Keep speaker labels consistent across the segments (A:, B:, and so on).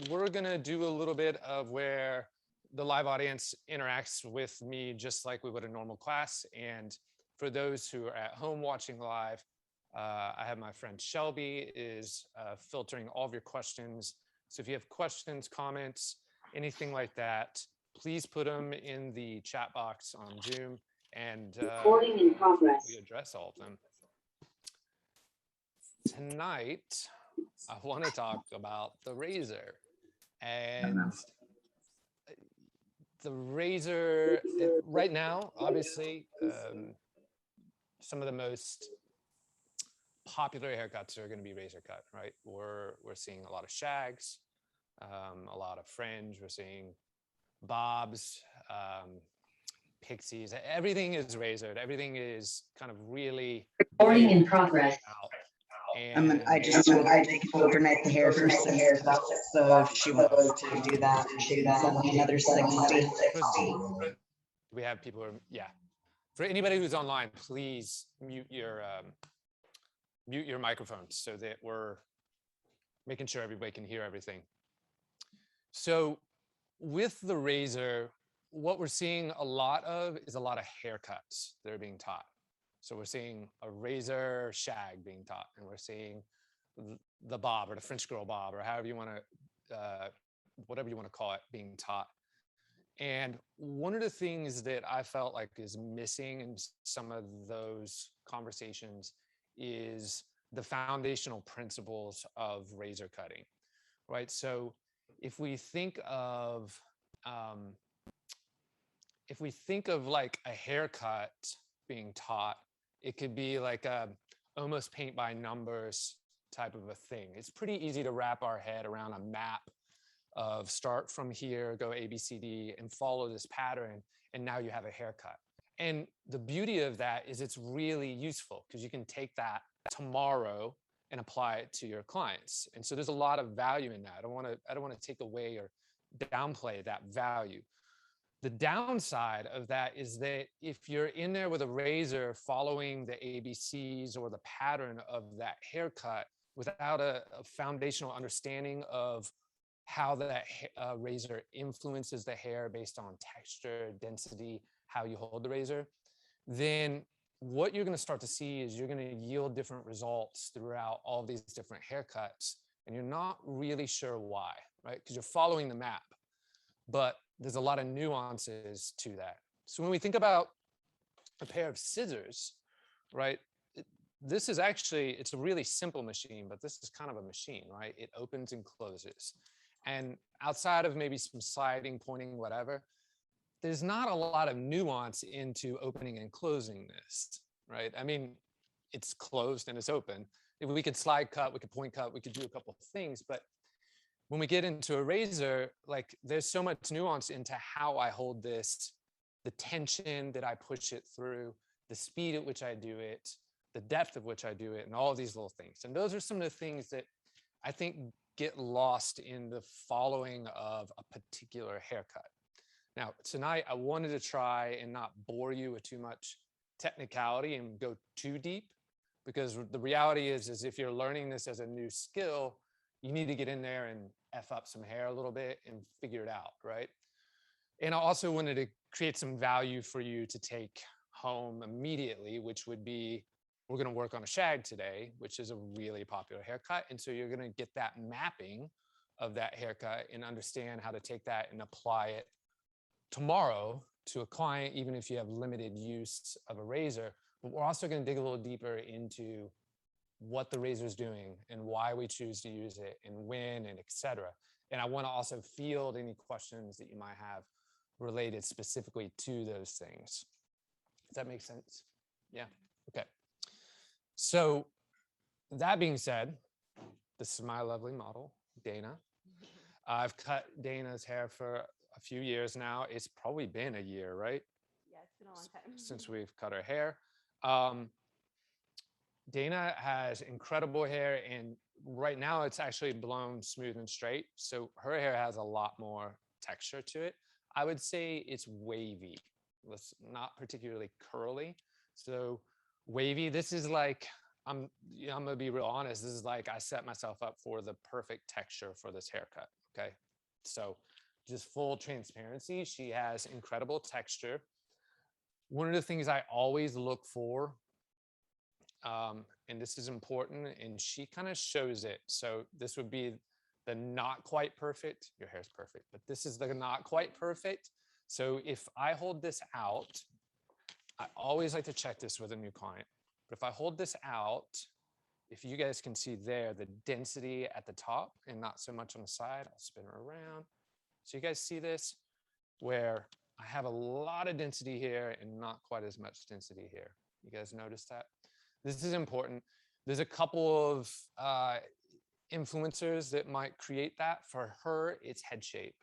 A: we're gonna do a little bit of where the live audience interacts with me just like we would a normal class. And for those who are at home watching live, I have my friend Shelby is filtering all of your questions. So if you have questions, comments, anything like that, please put them in the chat box on Zoom, and
B: Recording in progress.
A: we address all of them. Tonight, I want to talk about the razor. And the razor, right now, obviously, some of the most popular haircuts are going to be razor cut, right? We're seeing a lot of shags, a lot of fringe. We're seeing bobs, pixies. Everything is razored. Everything is kind of really
B: Recording in progress.
A: out.
C: I just told her to overnight the hair for 6 bucks. So if she wants to do that, she can send me another 60.
A: We have people who are, yeah. For anybody who's online, please mute your microphones so that we're making sure everybody can hear everything. So with the razor, what we're seeing a lot of is a lot of haircuts that are being taught. So we're seeing a razor shag being taught, and we're seeing the bob or the French girl bob or however you want to, whatever you want to call it, being taught. And one of the things that I felt like is missing in some of those conversations is the foundational principles of razor cutting, right? So if we think of like a haircut being taught, it could be like a almost paint by numbers type of a thing. It's pretty easy to wrap our head around a map of start from here, go A, B, C, D, and follow this pattern, and now you have a haircut. And the beauty of that is it's really useful because you can take that tomorrow and apply it to your clients. And so there's a lot of value in that. I don't want to take away or downplay that value. The downside of that is that if you're in there with a razor following the ABCs or the pattern of that haircut without a foundational understanding of how that razor influences the hair based on texture, density, how you hold the razor, then what you're going to start to see is you're going to yield different results throughout all of these different haircuts, and you're not really sure why, right? Because you're following the map, but there's a lot of nuances to that. So when we think about a pair of scissors, right, this is actually, it's a really simple machine, but this is kind of a machine, right? It opens and closes. And outside of maybe some sliding, pointing, whatever, there's not a lot of nuance into opening and closing this, right? I mean, it's closed and it's open. If we could slide cut, we could point cut, we could do a couple of things, but when we get into a razor, like there's so much nuance into how I hold this, the tension that I push it through, the speed at which I do it, the depth of which I do it, and all of these little things. And those are some of the things that I think get lost in the following of a particular haircut. Now, tonight, I wanted to try and not bore you with too much technicality and go too deep, because the reality is if you're learning this as a new skill, you need to get in there and F up some hair a little bit and figure it out, right? And I also wanted to create some value for you to take home immediately, which would be, we're going to work on a shag today, which is a really popular haircut. And so you're going to get that mapping of that haircut and understand how to take that and apply it tomorrow to a client, even if you have limited use of a razor. But we're also going to dig a little deeper into what the razor is doing and why we choose to use it and when and et cetera. And I want to also field any questions that you might have related specifically to those things. Does that make sense? Yeah. Okay. So that being said, this is my lovely model, Dana. I've cut Dana's hair for a few years now. It's probably been a year, right?
D: Yeah, it's been a long time.
A: Since we've cut her hair. Dana has incredible hair, and right now it's actually blown smooth and straight. So her hair has a lot more texture to it. I would say it's wavy. It's not particularly curly. So wavy, this is like, I'm gonna be real honest, this is like I set myself up for the perfect texture for this haircut, Okay, so just full transparency, she has incredible texture. One of the things I always look for, and this is important, and she kind of shows it. So this would be the not quite perfect. Your hair's perfect, but this is the not quite perfect. So if I hold this out, I always like to check this with a new client. But if I hold this out, if you guys can see there, the density at the top and not so much on the side, I'll spin her around. So you guys see this, where I have a lot of density here and not quite as much density here. You guys notice that? This is important. There's a couple of influencers that might create that. For her, it's head shape,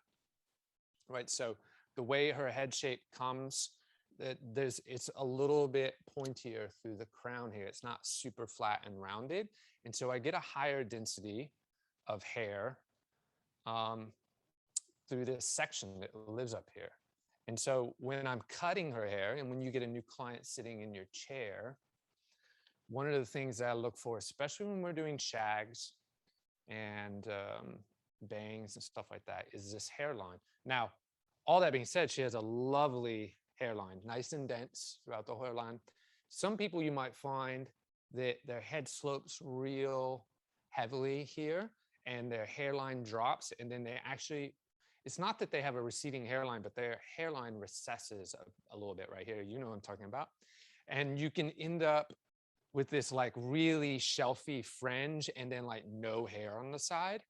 A: right? So the way her head shape comes, it's a little bit pointier through the crown here. It's not super flat and rounded. And so I get a higher density of hair through this section that lives up here. And so when I'm cutting her hair, and when you get a new client sitting in your chair, one of the things that I look for, especially when we're doing shags and bangs and stuff like that, is this hairline. Now, all that being said, she has a lovely hairline, nice and dense throughout the hairline. Some people, you might find that their head slopes real heavily here and their hairline drops, and then they actually, it's not that they have a receding hairline, but their hairline recesses a little bit right here. You know what I'm talking about. And you can end up with this like really shelfy fringe and then like no hair on the side.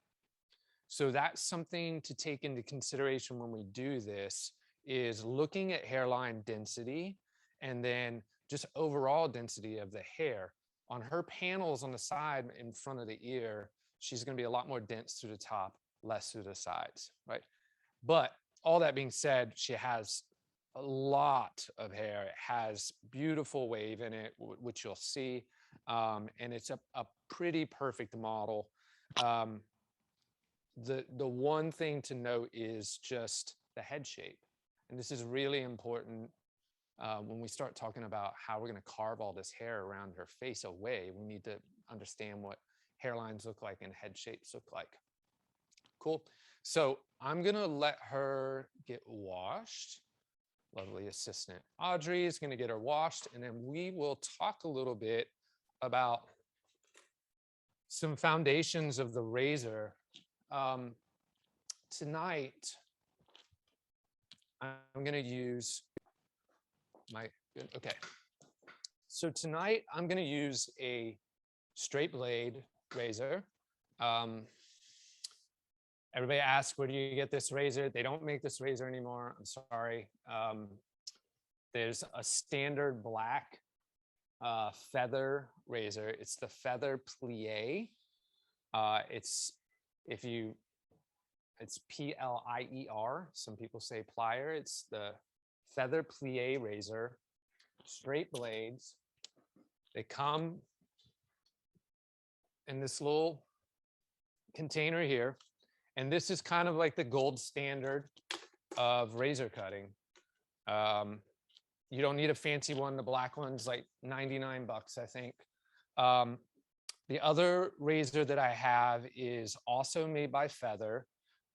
A: So that's something to take into consideration when we do this, is looking at hairline density and then just overall density of the hair. On her panels on the side in front of the ear, she's going to be a lot more dense through the top, less through the sides, right? But all that being said, she has a lot of hair. It has beautiful wave in it, which you'll see. And it's a pretty perfect model. The one thing to note is just the head shape. And this is really important when we start talking about how we're going to carve all this hair around her face away. We need to understand what hairlines look like and head shapes look like. Cool. So I'm going to let her get washed. Lovely assistant Audrey is going to get her washed, and then we will talk a little bit about some foundations of the razor. Tonight, I'm going to use okay. So tonight, I'm going to use a straight blade razor. Everybody asks, where do you get this razor? They don't make this razor anymore. I'm sorry. There's a standard black feather razor. It's the feather plie. It's P-L-I-E-R. Some people say plier. It's the feather plie razor, straight blades. They come in this little container here. And this is kind of like the gold standard of razor cutting. You don't need a fancy one. The black one's like 99 bucks, I think. The other razor that I have is also made by Feather,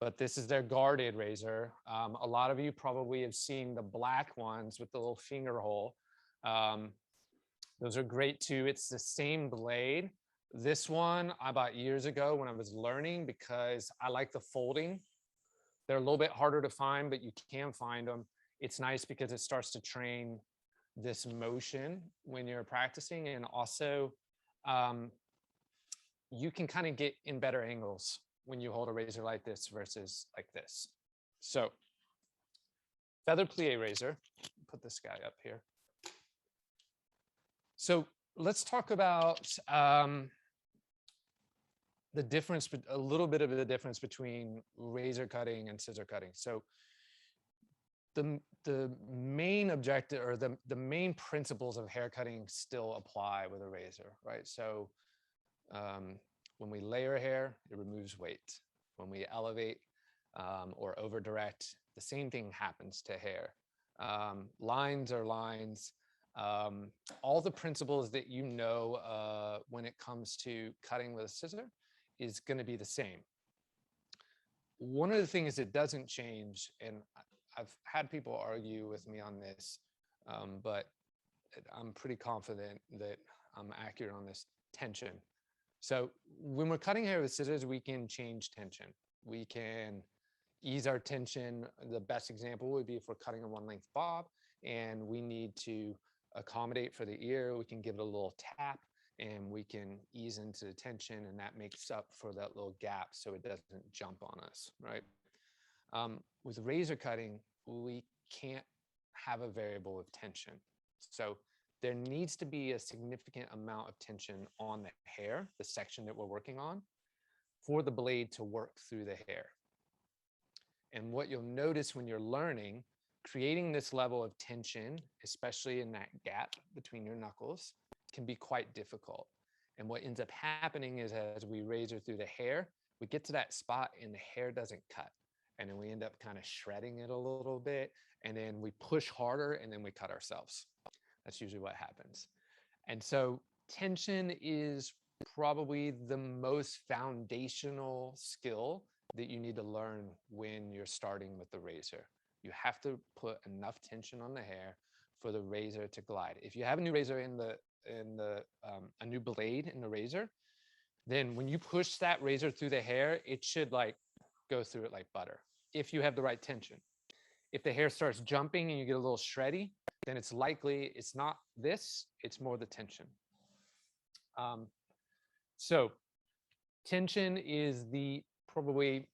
A: but this is their guarded razor. A lot of you probably have seen the black ones with the little finger hole. Those are great too. It's the same blade. This one I bought years ago when I was learning because I like the folding. They're a little bit harder to find, but you can find them. It's nice because it starts to train this motion when you're practicing, and also you can kind of get in better angles when you hold a razor like this versus like this. So feather plie razor, put this guy up here. So let's talk about the difference, a little bit of the difference between razor cutting and scissor cutting. So the main objective, or the main principles of hair cutting still apply with a razor, right? So when we layer hair, it removes weight. When we elevate or over direct, the same thing happens to hair. Lines are lines. All the principles that you know when it comes to cutting with a scissor is going to be the same. one of the things that doesn't change, and I've had people argue with me on this, but I'm pretty confident that I'm accurate on this: tension. So when we're cutting hair with scissors, we can change tension. We can ease our tension. The best example would be if we're cutting a one length bob and we need to accommodate for the ear, we can give it a little tap and we can ease into the tension, and that makes up for that little gap so it doesn't jump on us, right? With razor cutting, we can't have a variable of tension. So there needs to be a significant amount of tension on the hair, the section that we're working on, for the blade to work through the hair. And what you'll notice when you're learning, creating this level of tension, especially in that gap between your knuckles, can be quite difficult. And what ends up happening is as we razor through the hair, we get to that spot and the hair doesn't cut. And then we end up kind of shredding it a little bit. And then we push harder and then we cut ourselves. That's usually what happens. And so tension is probably the most foundational skill that you need to learn when you're starting with the razor. You have to put enough tension on the hair for the razor to glide. If you have a new razor a new blade in the razor, then when you push that razor through the hair, it should like go through it like butter if you have the right tension. If the hair starts jumping and you get a little shreddy, then it's likely it's not this, it's more the tension. So tension is the probably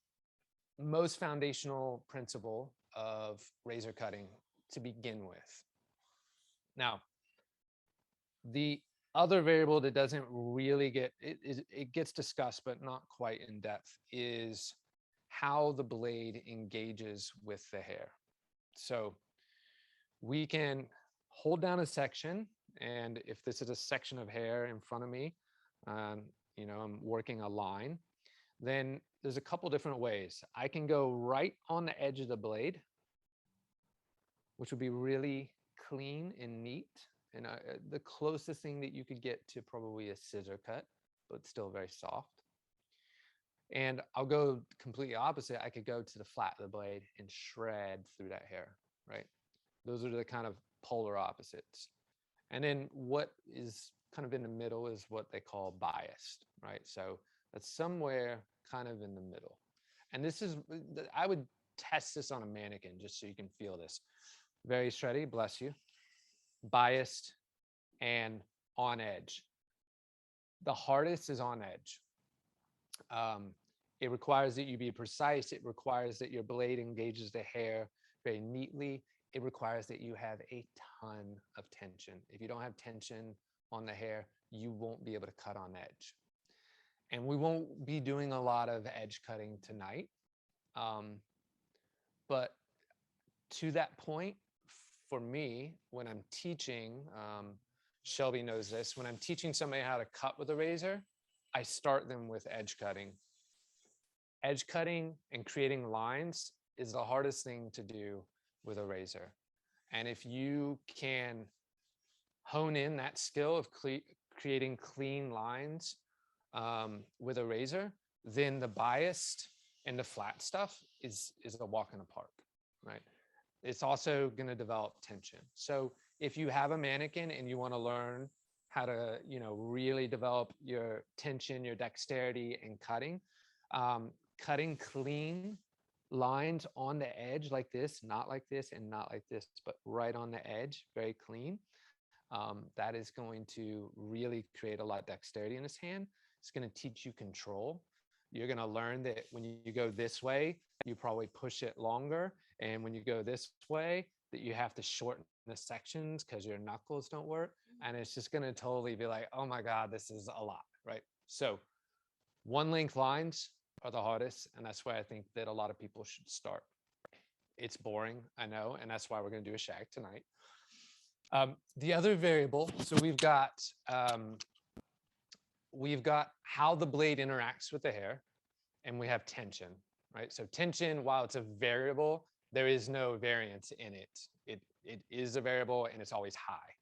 A: most foundational principle of razor cutting to begin with. Now, the other variable that doesn't really get, it gets discussed, but not quite in depth, is how the blade engages with the hair. So we can hold down a section, and if this is a section of hair in front of me, you know, I'm working a line, then there's a couple different ways. I can go right on the edge of the blade, which would be really clean and neat, and the closest thing that you could get to probably a scissor cut, but still very soft. And I'll go completely opposite. I could go to the flat of the blade and shred through that hair, right? Those are the kind of polar opposites. And then what is kind of in the middle is what they call biased, right? So that's somewhere kind of in the middle. And this is, I would test this on a mannequin just so you can feel this. Very shreddy, bless you. Biased and on edge. The hardest is on edge. It requires that you be precise. It requires that your blade engages the hair very neatly. It requires that you have a ton of tension. If you don't have tension on the hair, you won't be able to cut on edge. And we won't be doing a lot of edge cutting tonight. But to that point, for me, when I'm teaching, Shelby knows this, when I'm teaching somebody how to cut with a razor, I start them with edge cutting. Edge cutting and creating lines is the hardest thing to do with a razor. And if you can hone in that skill of creating clean lines with a razor, then the biased and the flat stuff is a walk in the park, right? It's also going to develop tension. So if you have a mannequin and you want to learn how to, you know, really develop your tension, your dexterity in cutting, cutting clean lines on the edge like this, not like this and not like this, but right on the edge, very clean. That is going to really create a lot of dexterity in this hand. It's going to teach you control. You're going to learn that when you go this way, you probably push it longer. And when you go this way, that you have to shorten the sections because your knuckles don't work. And it's just going to totally be like, oh my God, this is a lot, right? So one length lines are the hardest. And that's why I think that a lot of people should start. It's boring, I know. And that's why we're going to do a shag tonight. The other variable, so we've got how the blade interacts with the hair, and we have tension, right? So tension, while it's a variable, there is no variance in it. It is a variable and it's always high.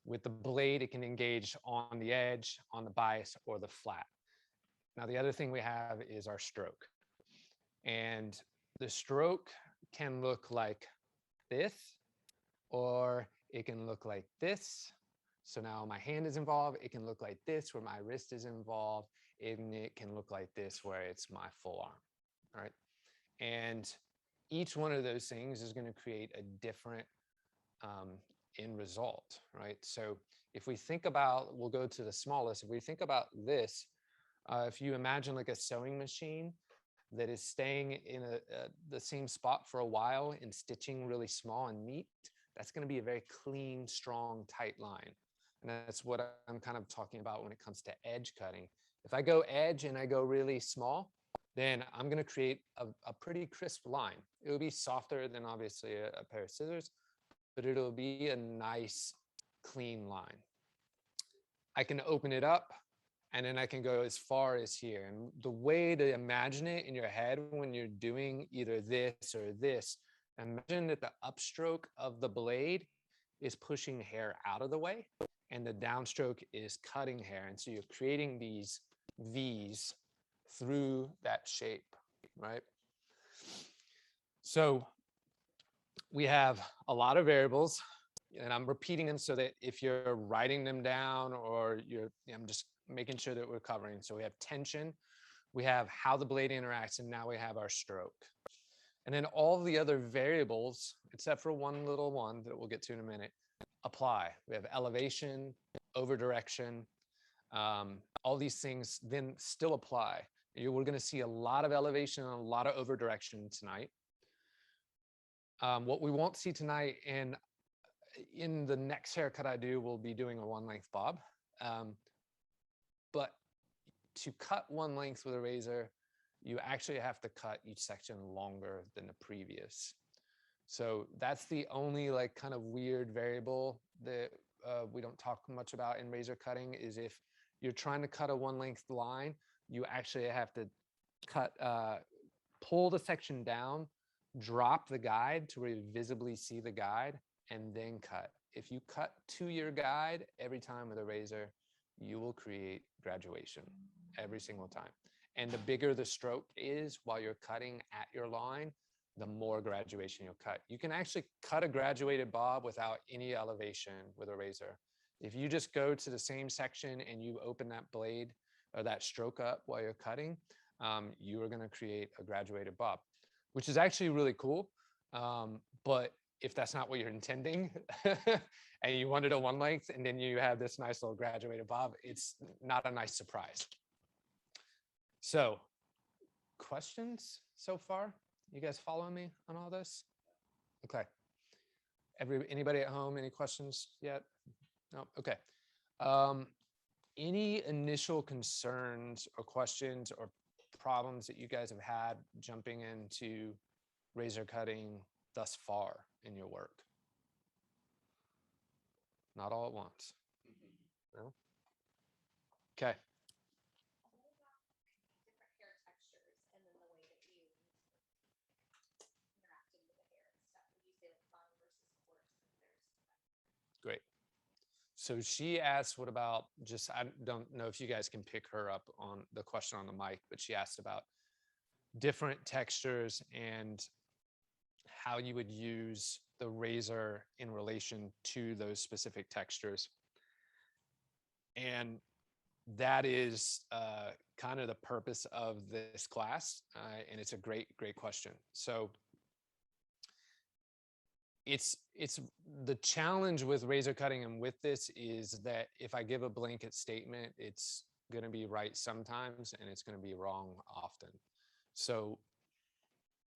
A: With the blade, it can engage on the edge, on the bias, or the flat. Now, the other thing we have is our stroke. And the stroke can look like this, or it can look like this. So now my hand is involved. It can look like this where my wrist is involved. And it can look like this where it's my full arm. All right. And each one of those things is going to create a different end result, right? So if we think about, we'll go to the smallest. If we think about this, if you imagine like a sewing machine that is staying in the same spot for a while and stitching really small and neat, that's going to be a very clean, strong, tight line. And that's what I'm kind of talking about when it comes to edge cutting. If I go edge and I go really small, then I'm going to create a pretty crisp line. It will be softer than obviously a pair of scissors, but it'll be a nice, clean line. I can open it up, and then I can go as far as here. And the way to imagine it in your head when you're doing either this or this, imagine that the upstroke of the blade is pushing hair out of the way, and the downstroke is cutting hair. And so you're creating these V's through that shape, right? So we have a lot of variables, and I'm repeating them so that if you're writing them down or I'm just making sure that we're covering. So we have tension, we have how the blade interacts, and now we have our stroke. And then all the other variables, except for one little one that we'll get to in a minute, apply. We have elevation, over direction, all these things then still apply. We're going to see a lot of elevation and a lot of over direction tonight. What we won't see tonight, and in the next haircut I do, we'll be doing a one length bob. But to cut one length with a razor, you actually have to cut each section longer than the previous. So that's the only like kind of weird variable that we don't talk much about in razor cutting, is if you're trying to cut a one length line, you actually have to cut, pull the section down, drop the guide to where you visibly see the guide, and then cut. If you cut to your guide every time with a razor, you will create graduation every single time. And the bigger the stroke is while you're cutting at your line, the more graduation you'll cut. You can actually cut a graduated bob without any elevation with a razor. If you just go to the same section and you open that blade or that stroke up while you're cutting, you are going to create a graduated bob, which is actually really cool. But if that's not what you're intending and you wanted a one length and then you have this nice little graduated bob, it's not a nice surprise. So questions so far? You guys follow me on all this? Okay. Anybody at home, any questions yet? No, okay. Any initial concerns or questions or problems that you guys have had jumping into razor cutting thus far in your work? Not all at once. No? Okay. Great. So she asked, what about just, I don't know if you guys can pick her up on the question on the mic, but she asked about different textures and how you would use the razor in relation to those specific textures. And that is kind of the purpose of this class. And it's a great question. So it's the challenge with razor cutting and with this is that if I give a blanket statement, it's going to be right sometimes and it's going to be wrong often. So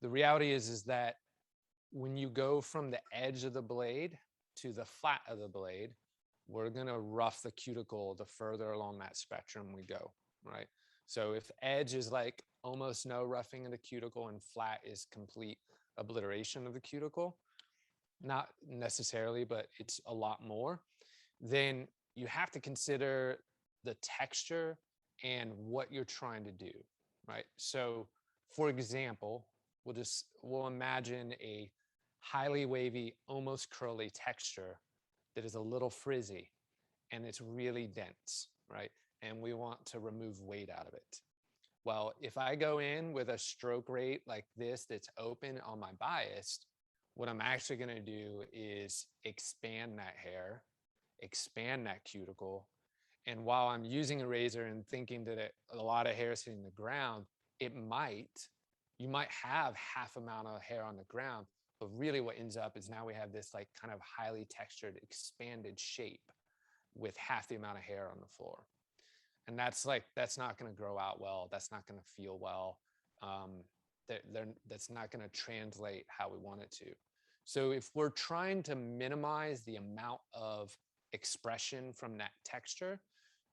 A: the reality is that when you go from the edge of the blade to the flat of the blade, we're going to rough the cuticle the further along that spectrum we go, right? So if edge is like almost no roughing of the cuticle and flat is complete obliteration of the cuticle, not necessarily, but it's a lot more, then you have to consider the texture and what you're trying to do, right? So for example, we'll imagine a highly wavy, almost curly texture that is a little frizzy and it's really dense, right? And we want to remove weight out of it. Well, if I go in with a stroke rate like this that's open on my bias, what I'm actually going to do is expand that hair, expand that cuticle. And while I'm using a razor and thinking that a lot of hair is hitting the ground, you might have half amount of hair on the ground, but really what ends up is now we have this like kind of highly textured, expanded shape with half the amount of hair on the floor. And that's not going to grow out well. That's not going to feel well. That's not going to translate how we want it to. So if we're trying to minimize the amount of expression from that texture,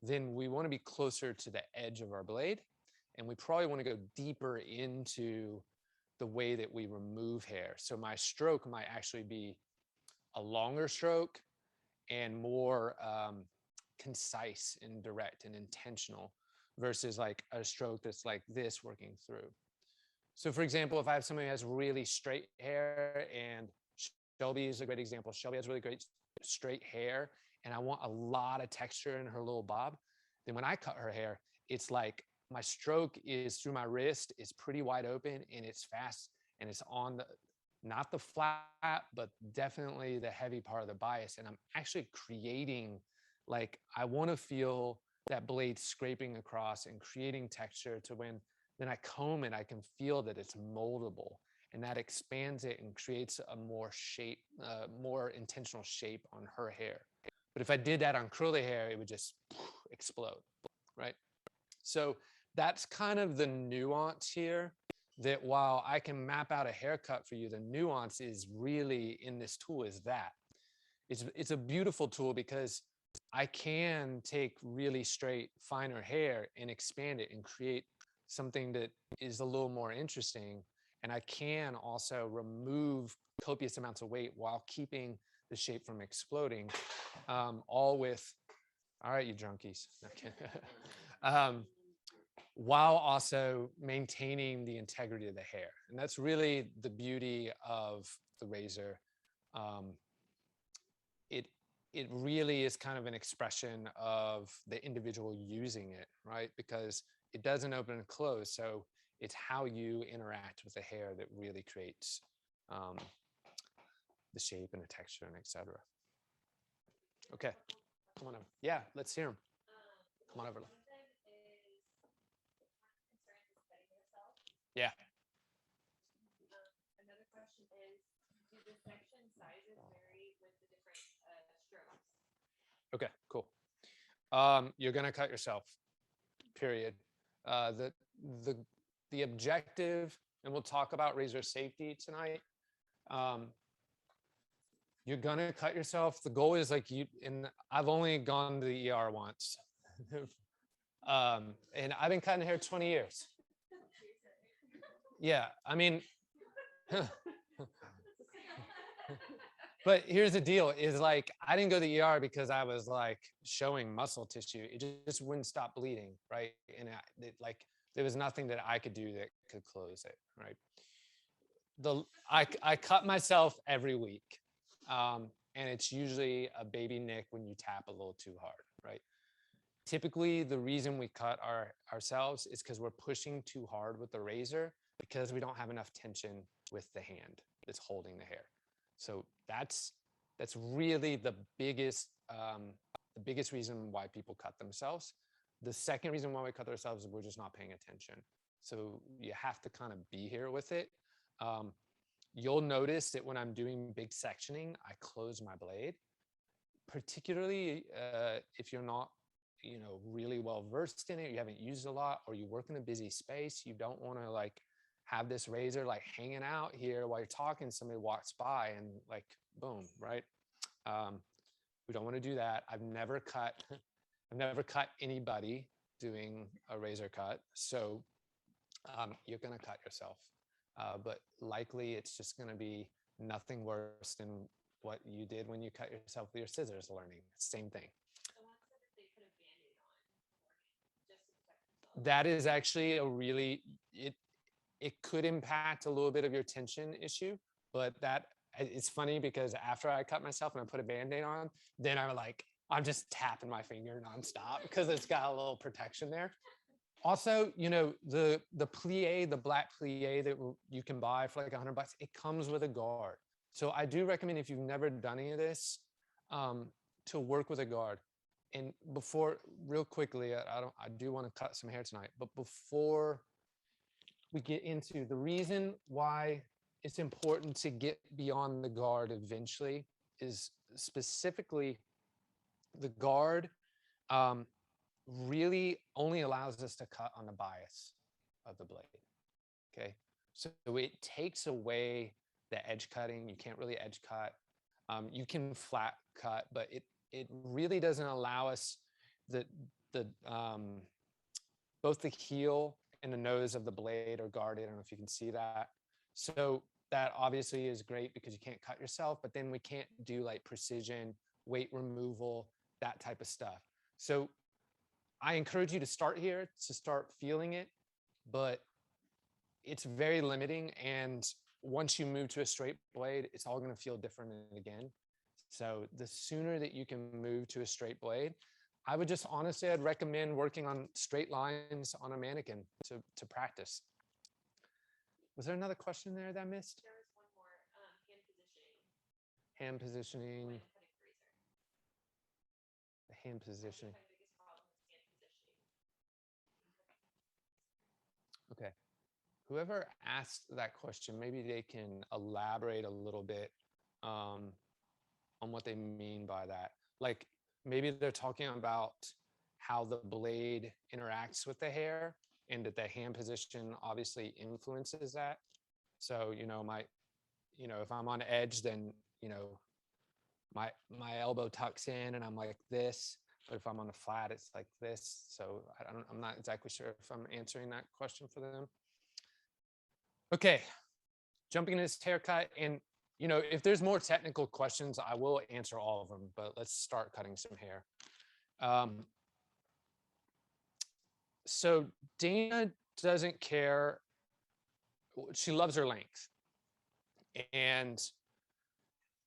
A: then we want to be closer to the edge of our blade. And we probably want to go deeper into the way that we remove hair. So my stroke might actually be a longer stroke and more concise and direct and intentional versus like a stroke that's like this working through. So for example, if I have somebody who has really straight hair, and Shelby is a great example. Shelby has really great straight hair and I want a lot of texture in her little bob. Then when I cut her hair, it's like my stroke is through my wrist, is pretty wide open and it's fast and it's on the, not the flat, but definitely the heavy part of the bias. And I'm actually creating, like, I want to feel that blade scraping across and creating texture to when then I comb it, I can feel that it's moldable, and that expands it and creates a more more intentional shape on her hair. But if I did that on curly hair, it would just explode, right? So that's kind of the nuance here, that while I can map out a haircut for you, the nuance is really in this tool is that. It's a beautiful tool because I can take really straight, finer hair and expand it and create something that is a little more interesting. And I can also remove copious amounts of weight while keeping the shape from exploding, all with, all right, you junkies. While also maintaining the integrity of the hair. And that's really the beauty of the razor. It really is kind of an expression of the individual using it, right? Because it doesn't open and close. So it's how you interact with the hair that really creates the shape and the texture and etc. Okay, come on over. Yeah, let's hear them. Come on over. Yeah.
D: Another question is, do the section sizes vary with the different strokes?
A: Okay, cool. You're gonna cut yourself, period. The objective, and we'll talk about razor safety tonight. You're gonna cut yourself. The goal is like and I've only gone to the ER once. And I've been cutting hair 20 years. Yeah, I mean, but here's the deal is like, I didn't go to the ER because I was like showing muscle tissue. It just wouldn't stop bleeding, right? And there was nothing that I could do that could close it, right? I cut myself every week. And it's usually a baby nick when you tap a little too hard, right? Typically, the reason we cut ourselves is because we're pushing too hard with the razor because we don't have enough tension with the hand that's holding the hair. So that's really the biggest reason why people cut themselves. The second reason why we cut ourselves is we're just not paying attention. So you have to kind of be here with it. You'll notice that when I'm doing big sectioning, I close my blade, particularly if you're not, really well versed in it, you haven't used it a lot, or you work in a busy space, you don't want to like have this razor like hanging out here while you're talking, somebody walks by and like, boom, right? We don't want to do that. I've never cut anybody doing a razor cut. So you're going to cut yourself. But likely it's just going to be nothing worse than what you did when you cut yourself with your scissors learning. Same thing. That is actually it could impact a little bit of your tension issue, but it's funny because after I cut myself and I put a Band-Aid on, then I'm just tapping my finger nonstop because it's got a little protection there. Also, you know, the plie, the black plie that you can buy for like $100, it comes with a guard. So I do recommend, if you've never done any of this, to work with a guard. And before, real quickly, I do want to cut some hair tonight, but before we get into the reason why it's important to get beyond the guard eventually is specifically the guard really only allows us to cut on the bias of the blade. Okay, so it takes away the edge cutting. You can't really edge cut. You can flat cut, but it really doesn't allow us the both the heel and the nose of the blade are guarded. I don't know if you can see that. So that obviously is great because you can't cut yourself, but then we can't do like precision, weight removal, that type of stuff. So I encourage you to start here, to start feeling it, but it's very limiting. And once you move to a straight blade, it's all going to feel different again. So the sooner that you can move to a straight blade, I would just honestly, I'd recommend working on straight lines on a mannequin to practice. Was there another question there that I missed?
D: There was one more, hand positioning.
A: Hand positioning,
D: When cutting razor.
A: the hand positioning.
D: My biggest problem is hand positioning.
A: Okay. Whoever asked that question, maybe they can elaborate a little bit on what they mean by that. Like maybe they're talking about how the blade interacts with the hair and that the hand position obviously influences that. So, you know, if I'm on edge, then, you know, my elbow tucks in and I'm like this, but if I'm on a flat, it's like this. So I'm not exactly sure if I'm answering that question for them. Okay, jumping into this haircut, and you know, if there's more technical questions, I will answer all of them, but let's start cutting some hair. So Dana doesn't care. She loves her length and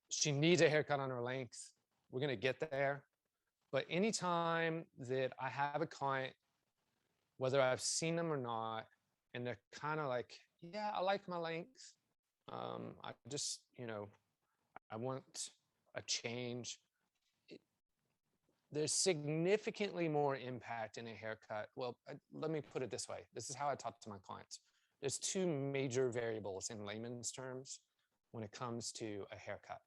A: she needs a haircut on her length. We're going to get there. But anytime that I have a client, whether I've seen them or not, and they're kind of like, yeah, I like my length. I just, you know, I want a change. There's significantly more impact in a haircut. Well, let me put it this way. This is how I talk to my clients. There's two major variables in layman's terms when it comes to a haircut.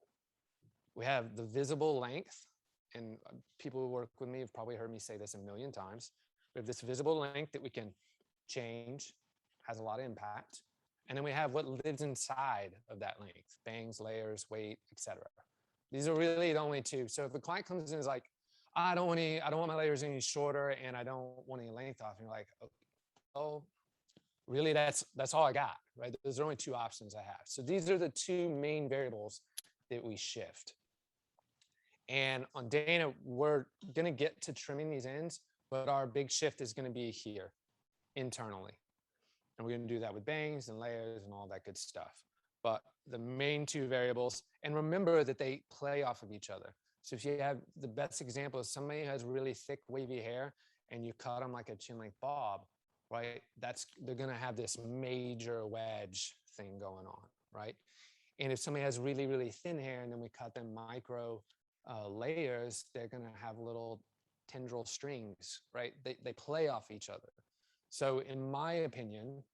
A: We have the visible length, and people who work with me have probably heard me say this a million times. We have this visible length that we can change, has a lot of impact. And then we have what lives inside of that length: bangs, layers, weight, etc. These are really the only two. So if a client comes in and is like, I don't want my layers any shorter and I don't want any length off, and you're like, oh, really, that's all I got, right? Those are only two options I have. So these are the two main variables that we shift. And on Dana, we're gonna get to trimming these ends, but our big shift is gonna be here, internally. And we're gonna do that with bangs and layers and all that good stuff. But the main two variables, and remember that they play off of each other. So if you have, the best example is somebody who has really thick wavy hair and you cut them like a chin length bob, right? They're gonna have this major wedge thing going on, right? And if somebody has really, really thin hair and then we cut them micro layers, they're gonna have little tendril strings, right? They play off each other. So in my opinion,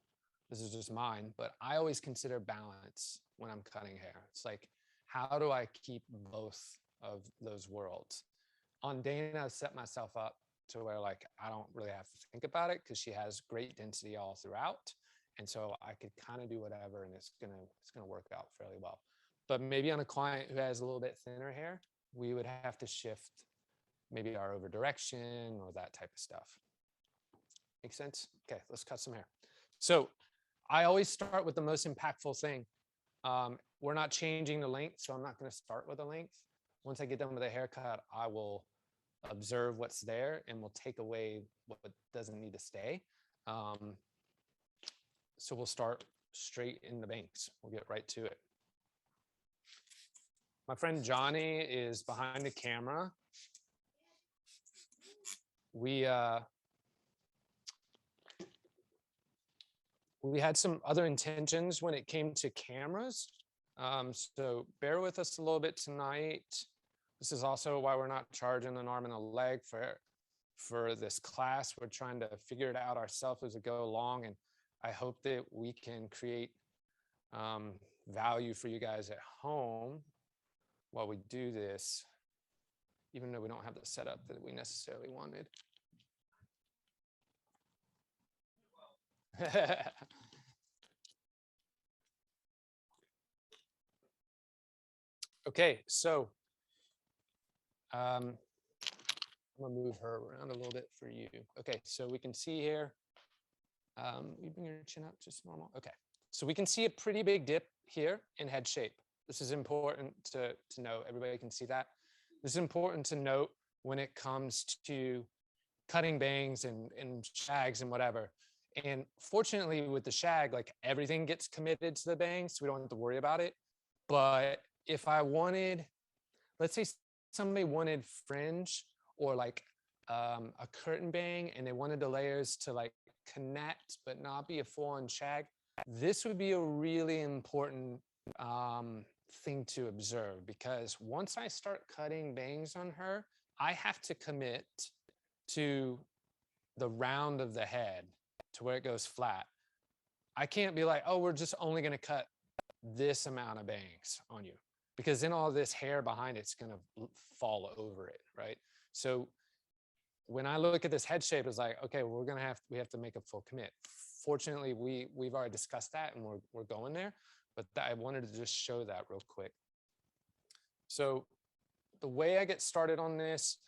A: this is just mine, but I always consider balance when I'm cutting hair. It's like, how do I keep both of those worlds? On Dana, I've set myself up to where like, I don't really have to think about it because she has great density all throughout. And so I could kind of do whatever and it's gonna work out fairly well. But maybe on a client who has a little bit thinner hair, we would have to shift maybe our over direction or that type of stuff. Make sense? Okay, let's cut some hair. So I always start with the most impactful thing. We're not changing the length, so I'm not going to start with the length. Once I get done with a haircut, I will observe what's there and we'll take away what doesn't need to stay. So we'll start straight in the bangs. We'll get right to it. My friend Johnny is behind the camera. We we had some other intentions when it came to cameras. So bear with us a little bit tonight. This is also why we're not charging an arm and a leg for this class. We're trying to figure it out ourselves as we go along. And I hope that we can create value for you guys at home while we do this, even though we don't have the setup that we necessarily wanted. Okay, so I'm gonna move her around a little bit for you. Okay, so we can see here, you bring your chin up just normal. Okay, so we can see a pretty big dip here in head shape. This is important to know. Everybody can see that. This is important to note when it comes to cutting bangs and shags and whatever. And fortunately with the shag, like everything gets committed to the bang, so we don't have to worry about it. But if I wanted, let's say somebody wanted fringe or like a curtain bang and they wanted the layers to like connect but not be a full-on shag, this would be a really important thing to observe, because once I start cutting bangs on her, I have to commit to the round of the head to where it goes flat. I can't be like, oh, we're just only going to cut this amount of bangs on you, because then all this hair behind it's going to fall over it, right? So when I look at this head shape, it's like, okay, we have to make a full commit. Fortunately, we've already discussed that and we're going there, but I wanted to just show that real quick. So the way I get started on this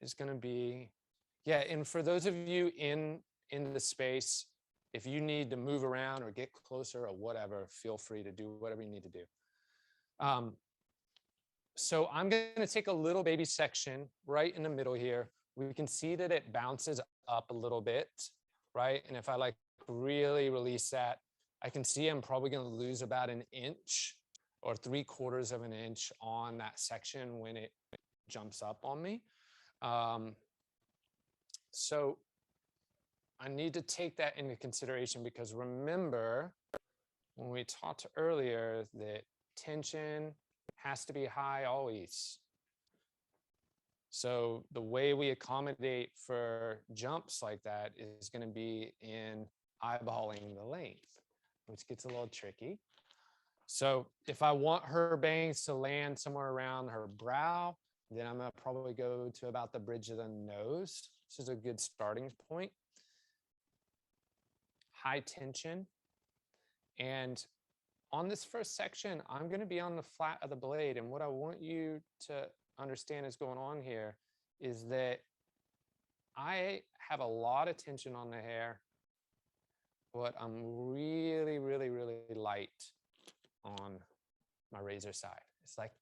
A: is going to be, yeah, and for those of you in the space, if you need to move around or get closer or whatever, feel free to do whatever you need to do. So I'm going to take a little baby section right in the middle here. We can see that it bounces up a little bit, right? And if I like really release that, I can see I'm probably going to lose about an inch or 3/4 of an inch on that section when it jumps up on me. So I need to take that into consideration, because remember when we talked earlier that tension has to be high always. So the way we accommodate for jumps like that is going to be in eyeballing the length, which gets a little tricky. So if I want her bangs to land somewhere around her brow, then I'm going to probably go to about the bridge of the nose. This is a good starting point. High tension. And on this first section, I'm going to be on the flat of the blade. And what I want you to understand is going on here is that I have a lot of tension on the hair, but I'm really, really, really light on my razor side. It's like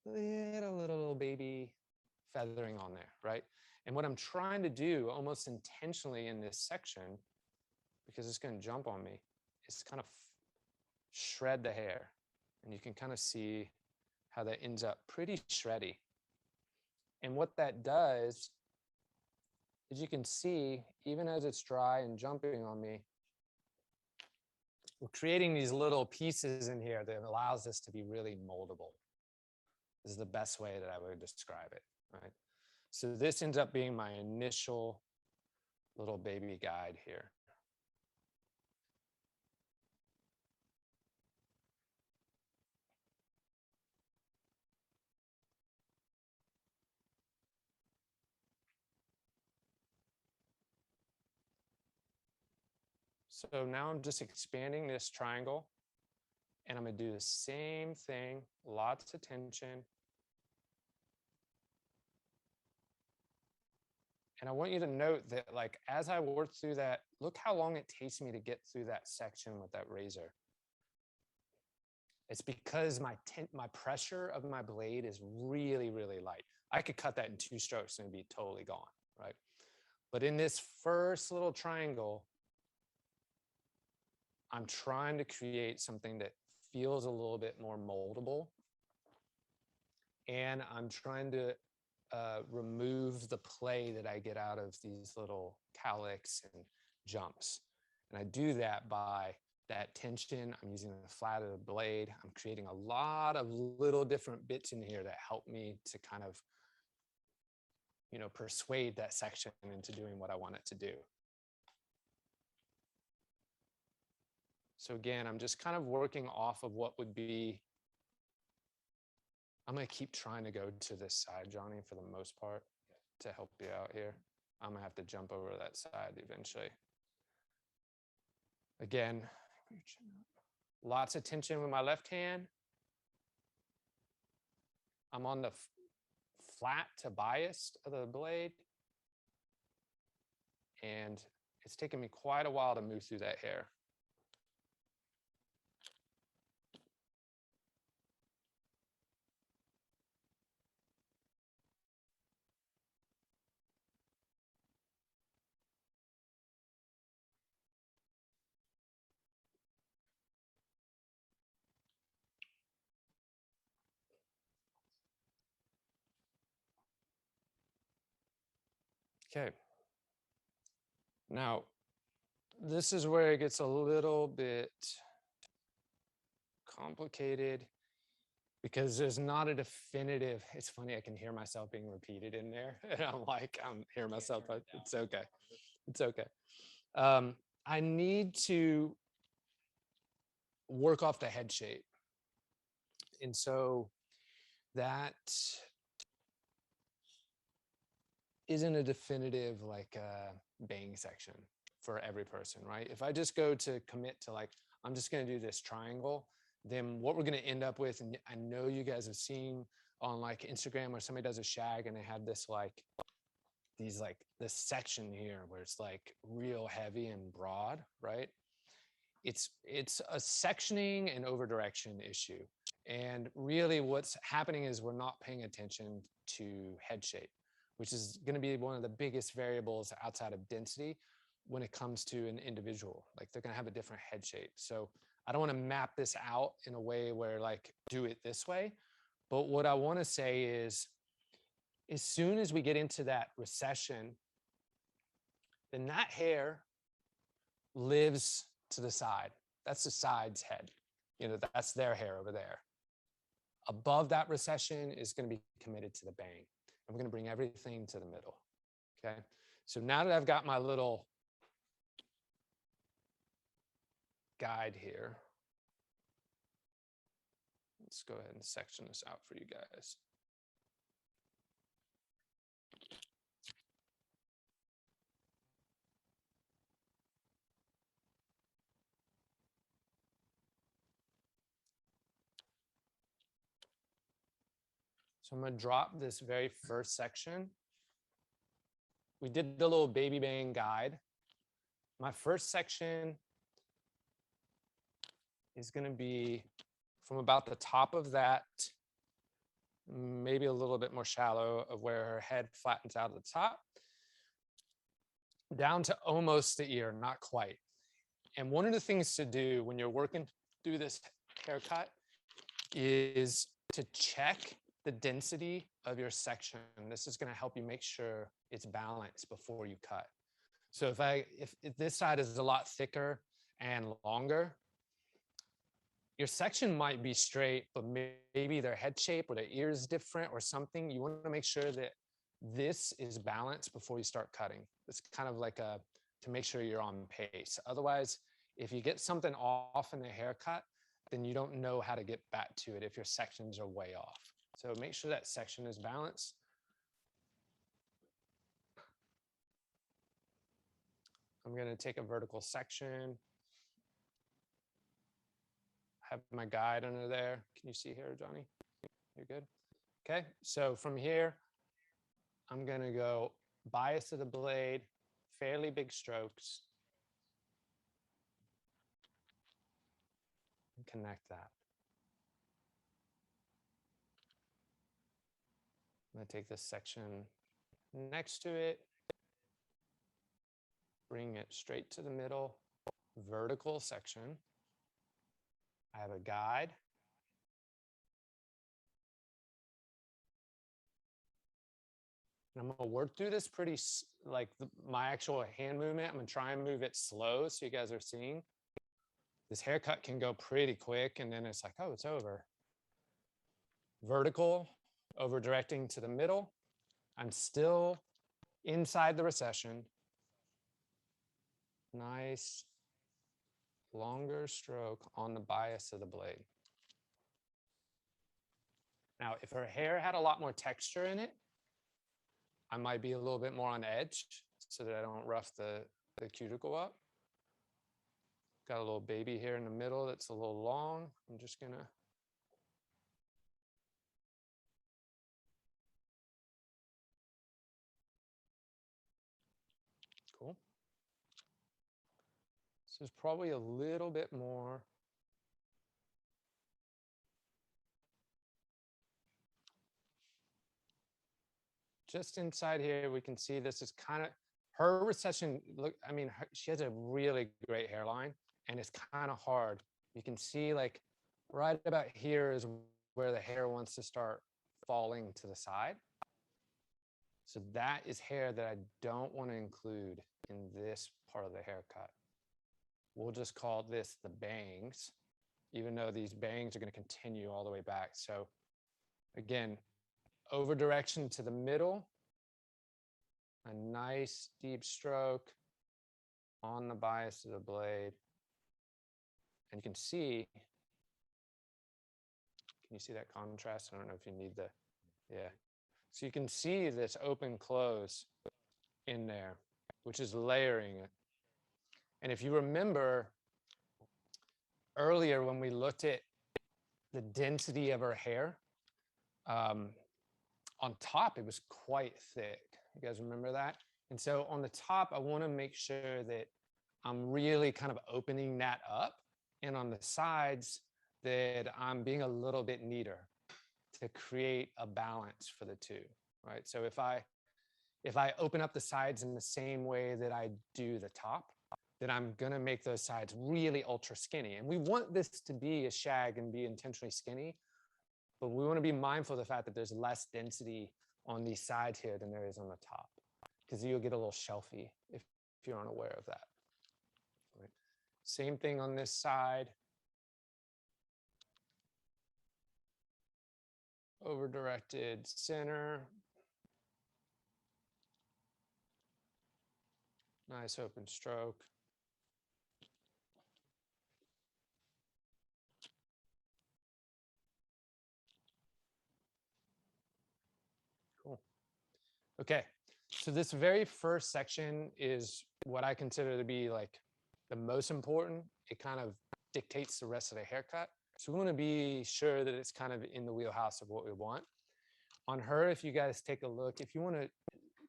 A: little baby feathering on there, right? And what I'm trying to do almost intentionally in this section, because it's going to jump on me, is kind of shred the hair. And you can kind of see how that ends up pretty shreddy. And what that does is you can see, even as it's dry and jumping on me, we're creating these little pieces in here that allows this to be really moldable. This is the best way that I would describe it, right? So this ends up being my initial little baby guide here. So now I'm just expanding this triangle, and I'm going to do the same thing, lots of tension. And I want you to note that, like, as I work through that, look how long it takes me to get through that section with that razor. It's because my pressure of my blade is really, really light. I could cut that in 2 strokes and it'd be totally gone, right? But in this first little triangle, I'm trying to create something that feels a little bit more moldable. And I'm trying to remove the play that I get out of these little cowlicks and jumps. And I do that by that tension. I'm using the flat of the blade. I'm creating a lot of little different bits in here that help me to kind of, you know, persuade that section into doing what I want it to do. So again, I'm just kind of working off of what would be, I'm going to keep trying to go to this side, Johnny, for the most part to help you out here. I'm going to have to jump over to that side eventually. Again, lots of tension with my left hand. I'm on the flat to biased of the blade. And it's taken me quite a while to move through that hair. Okay. Now, this is where it gets a little bit complicated because there's not a definitive, it's funny, I can hear myself being repeated in there. And I'm like, I'm hearing myself, but it's okay. It's okay. I need to work off the head shape. And so that isn't a definitive like bang section for every person, right? If I just go to commit to like, I'm just going to do this triangle, then what we're going to end up with, and I know you guys have seen on like Instagram where somebody does a shag and they have this like, these like this section here where it's like real heavy and broad, right? It's a sectioning and over direction issue. And really what's happening is we're not paying attention to head shape, which is going to be one of the biggest variables outside of density when it comes to an individual. Like they're going to have a different head shape. So I don't want to map this out in a way where like do it this way. But what I want to say is as soon as we get into that recession, then that hair lives to the side. That's the side's head. You know, that's their hair over there. Above that recession is going to be committed to the bang. And we're going to bring everything to the middle. Okay. So now that I've got my little guide here, let's go ahead and section this out for you guys. So I'm going to drop this very first section. We did the little baby bang guide. My first section is going to be from about the top of that, maybe a little bit more shallow of where her head flattens out at the top, down to almost the ear, not quite. And one of the things to do when you're working through this haircut is to check the density of your section. This is going to help you make sure it's balanced before you cut. So if this side is a lot thicker and longer, your section might be straight, but maybe their head shape or their ear is different or something. You want to make sure that this is balanced before you start cutting. It's kind of like to make sure you're on pace. Otherwise, if you get something off in the haircut, then you don't know how to get back to it if your sections are way off. So make sure that section is balanced. I'm going to take a vertical section. Have my guide under there. Can you see here, Johnny? You're good? Okay, so from here, I'm going to go bias of the blade, fairly big strokes, and connect that. I'm going to take this section next to it, bring it straight to the middle, vertical section. I have a guide. And I'm gonna work through this pretty, like my actual hand movement. I'm gonna try and move it slow so you guys are seeing. This haircut can go pretty quick and then it's like, oh, it's over. Vertical, over directing to the middle. I'm still inside the recession. Nice, longer stroke on the bias of the blade. Now, if her hair had a lot more texture in it, I might be a little bit more on edge so that I don't rough the cuticle up. Got a little baby hair in the middle that's a little long. I'm just gonna cool. This is probably a little bit more. Just inside here, we can see this is kind of her recession. Look, I mean, she has a really great hairline and it's kind of hard. You can see like right about here is where the hair wants to start falling to the side. So that is hair that I don't want to include in this part of the haircut. We'll just call this the bangs, even though these bangs are going to continue all the way back. So again, over direction to the middle, a nice deep stroke on the bias of the blade. And you can see, can you see that contrast? I don't know if you need the, yeah. So you can see this open close in there, which is layering it. And if you remember earlier when we looked at the density of her hair, on top, it was quite thick. You guys remember that? And so on the top, I want to make sure that I'm really kind of opening that up. And on the sides, that I'm being a little bit neater to create a balance for the two, right? So if I open up the sides in the same way that I do the top, then I'm gonna make those sides really ultra skinny. And we want this to be a shag and be intentionally skinny, but we wanna be mindful of the fact that there's less density on these sides here than there is on the top, because you'll get a little shelfy if you're unaware of that. Right. Same thing on this side. Over directed center. Nice open stroke. Cool. Okay, so this very first section is what I consider to be like the most important. It kind of dictates the rest of the haircut. So we want to be sure that it's kind of in the wheelhouse of what we want. On her, if you guys take a look, if you want to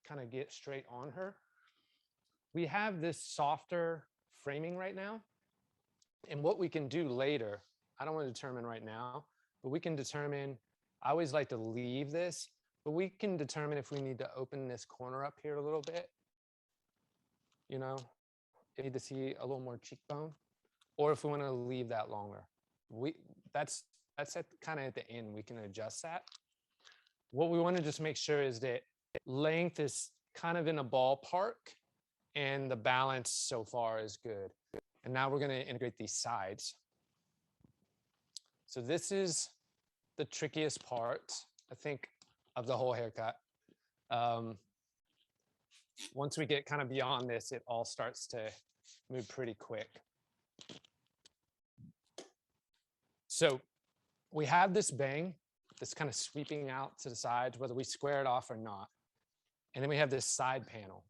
A: kind of get straight on her, we have this softer framing right now. And what we can do later, I don't want to determine right now, but we can determine, I always like to leave this, but we can determine if we need to open this corner up here a little bit. You know, you need to see a little more cheekbone, or if we want to leave that longer. That's at kind of at the end, we can adjust that. What we want to just make sure is that length is kind of in a ballpark and the balance so far is good. And now we're going to integrate these sides. So this is the trickiest part, I think, of the whole haircut. Once we get kind of beyond this, it all starts to move pretty quick. So we have this bang that's kind of sweeping out to the sides, whether we square it off or not. And then we have this side panel.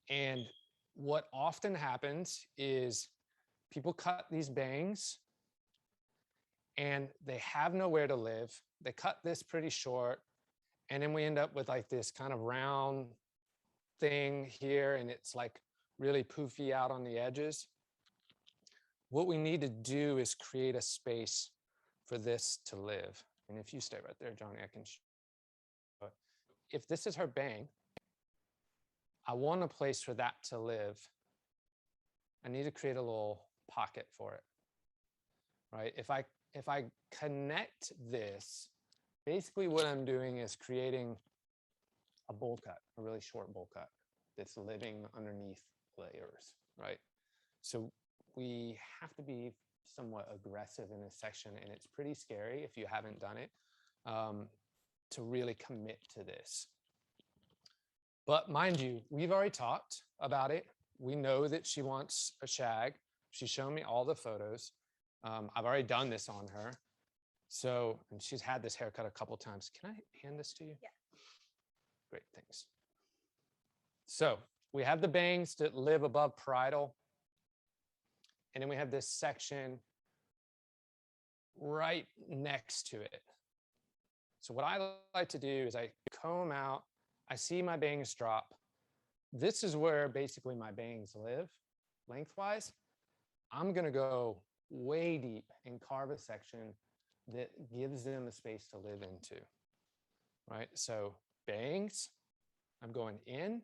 A: And what often happens is people cut these bangs and they have nowhere to live. They cut this pretty short. And then we end up with like this kind of round thing here. And it's like really poofy out on the edges. What we need to do is create a space for this to live. And if you stay right there, Johnny, I can show. If this is her bang, I want a place for that to live. I need to create a little pocket for it, right? If I connect this, basically what I'm doing is creating a bowl cut, a really short bowl cut that's living underneath layers, right? So we have to be somewhat aggressive in this section, and it's pretty scary if you haven't done it, to really commit to this. But mind you, we've already talked about it. We know that she wants a shag. She's shown me all the photos. I've already done this on her. So, and she's had this haircut a couple times. Can I hand this to you?
D: Yeah.
A: Great, thanks. So we have the bangs that live above parietal. And then we have this section right next to it. So what I like to do is I comb out, I see my bangs drop. This is where basically my bangs live lengthwise. I'm gonna go way deep and carve a section that gives them the space to live into, right? So bangs, I'm going in.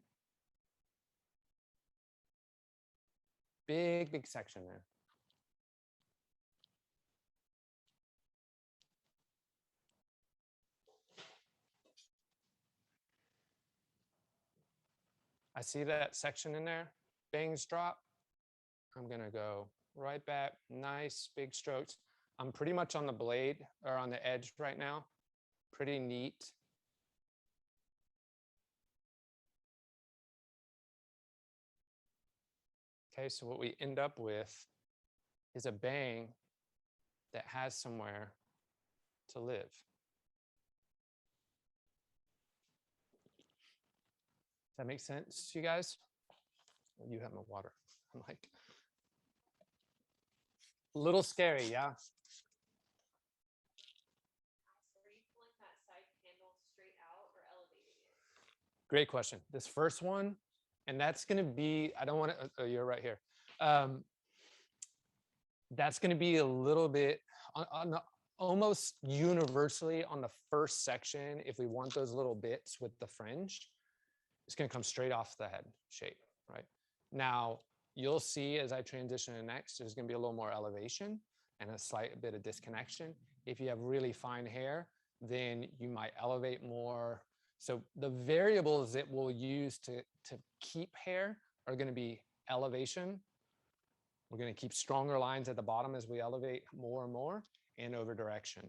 A: Big, big section there. I see that section in there, bangs drop. I'm gonna go right back, nice big strokes. I'm pretty much on the blade or on the edge right now, pretty neat. Okay, so what we end up with is a bang that has somewhere to live. Does that make sense to you guys? You have no water. I'm like, a little scary, yeah?
D: Are you pulling that side handle straight out or elevating it?
A: Great question. This first one, and that's going to be, I don't want to, oh, you're right here. That's going to be a little bit almost universally on the first section. If we want those little bits with the fringe, it's going to come straight off the head shape, right? Now, you'll see as I transition to next, there's going to be a little more elevation and a slight bit of disconnection. If you have really fine hair, then you might elevate more. So the variables that we'll use to keep hair are going to be elevation. We're going to keep stronger lines at the bottom as we elevate more and more, and over direction,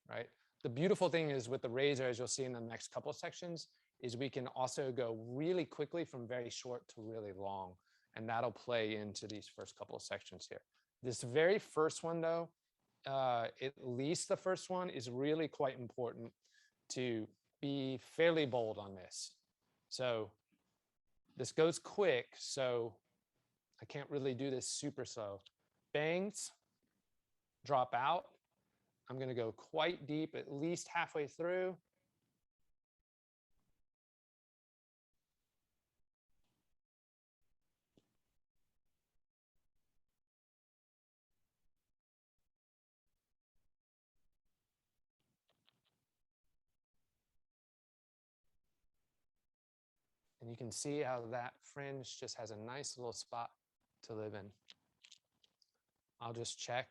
A: right? The beautiful thing is with the razor, as you'll see in the next couple of sections, is we can also go really quickly from very short to really long. And that'll play into these first couple of sections here. This very first one though, at least the first one, is really quite important to be fairly bold on this. So this goes quick, so I can't really do this super slow. Bangs, drop out. I'm gonna go quite deep, at least halfway through. And you can see how that fringe just has a nice little spot to live in. I'll just check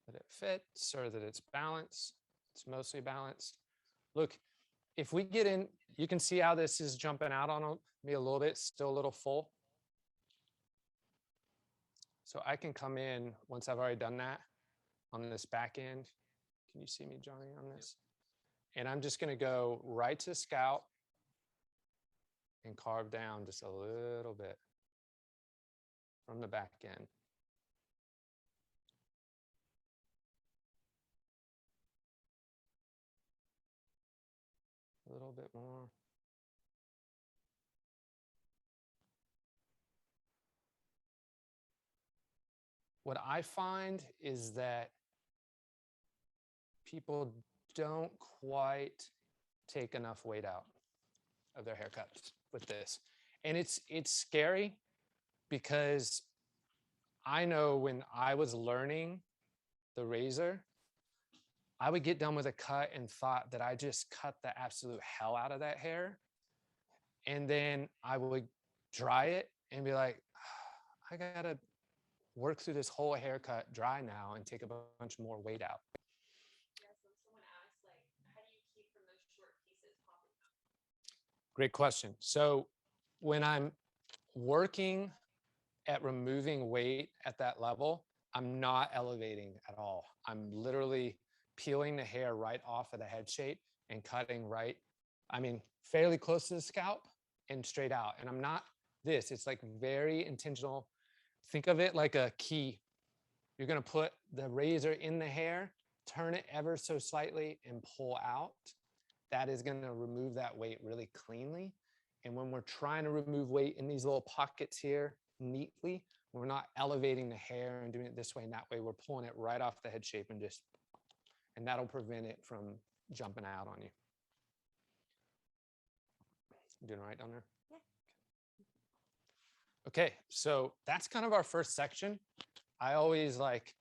A: that it fits or that it's balanced. It's mostly balanced. Look, if we get in, you can see how this is jumping out on me a little bit, still a little full. So I can come in once I've already done that on this back end. Can you see me, Johnny, on this? And I'm just gonna go right to scalp and carve down just a little bit from the back end. A little bit more. What I find is that people don't quite take enough weight out of their haircuts with this. And it's scary because I know when I was learning the razor, I would get done with a cut and thought that I just cut the absolute hell out of that hair. And then I would dry it and be like, I gotta work through this whole haircut dry now and take a bunch more weight out.
D: Yeah, so someone asked, like, how do you keep from those short pieces popping up?
A: Great question. So when I'm working at removing weight at that level, I'm not elevating at all. I'm literally peeling the hair right off of the head shape and cutting right, I mean, fairly close to the scalp and straight out. And I'm not this, it's like very intentional. Think of it like a key. You're gonna put the razor in the hair, turn it ever so slightly and pull out. That is gonna remove that weight really cleanly. And when we're trying to remove weight in these little pockets here neatly, we're not elevating the hair and doing it this way and that way. We're pulling it right off the head shape and just, and that'll prevent it from jumping out on you. You doing all right down there?
D: Yeah.
A: Okay, so that's kind of our first section. I always like,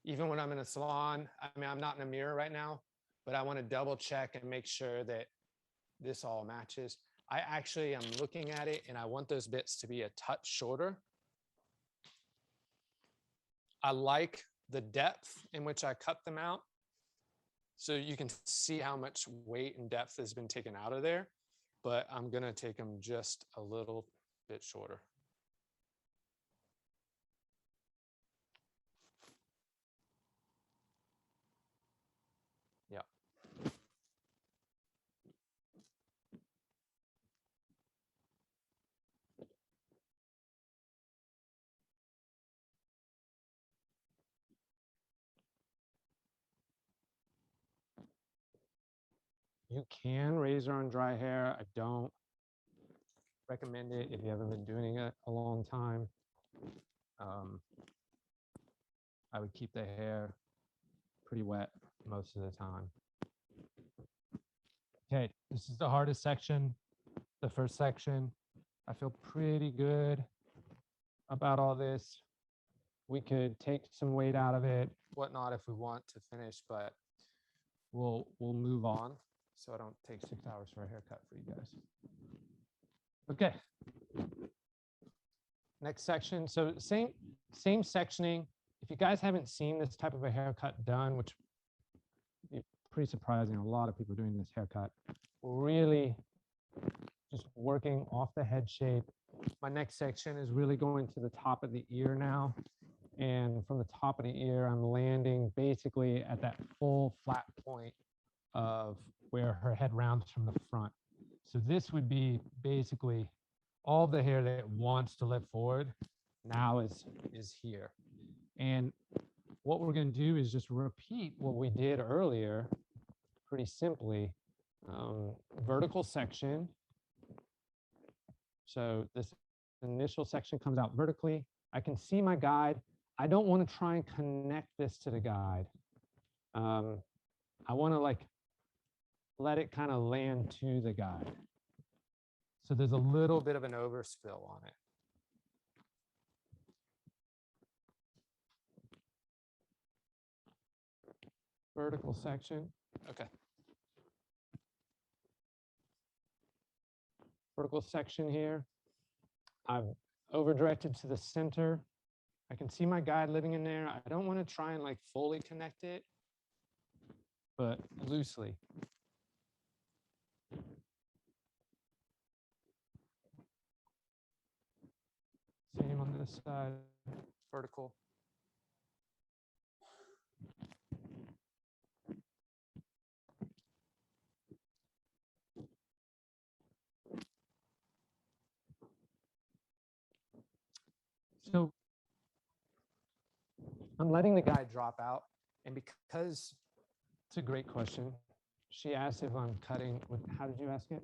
A: even when I'm in a salon, I mean, I'm not in a mirror right now, but I want to double check and make sure that this all matches. I actually am looking at it and I want those bits to be a touch shorter. I like the depth in which I cut them out. So you can see how much weight and depth has been taken out of there, but I'm gonna take them just a little bit shorter. Yeah. You can razor on dry hair. I don't recommend it if you haven't been doing it a long time. I would keep the hair pretty wet most of the time. Okay, this is the hardest section, the first section. I feel pretty good about all this. We could take some weight out of it, whatnot, if we want to finish, but we'll move on so I don't take 6 hours for a haircut for you guys. Okay. Next section. So same sectioning. If you guys haven't seen this type of a haircut done, which is pretty surprising, a lot of people doing this haircut, really just working off the head shape. My next section is really going to the top of the ear now. And from the top of the ear, I'm landing basically at that full flat point of where her head rounds from the front. So this would be basically all the hair that wants to lift forward now is here. And what we're going to do is just repeat what we did earlier pretty simply. Vertical section. So this initial section comes out vertically. I can see my guide. I don't want to try and connect this to the guide. I want to like let it kind of land to the guide. So there's a little bit of an overspill on it. Vertical section. Okay. Vertical section here. I've over directed to the center. I can see my guide living in there. I don't want to try and like fully connect it, but loosely. Same on this side, vertical. So I'm letting the guy drop out, and because it's a great question. She asked if I'm cutting with, how did you ask it?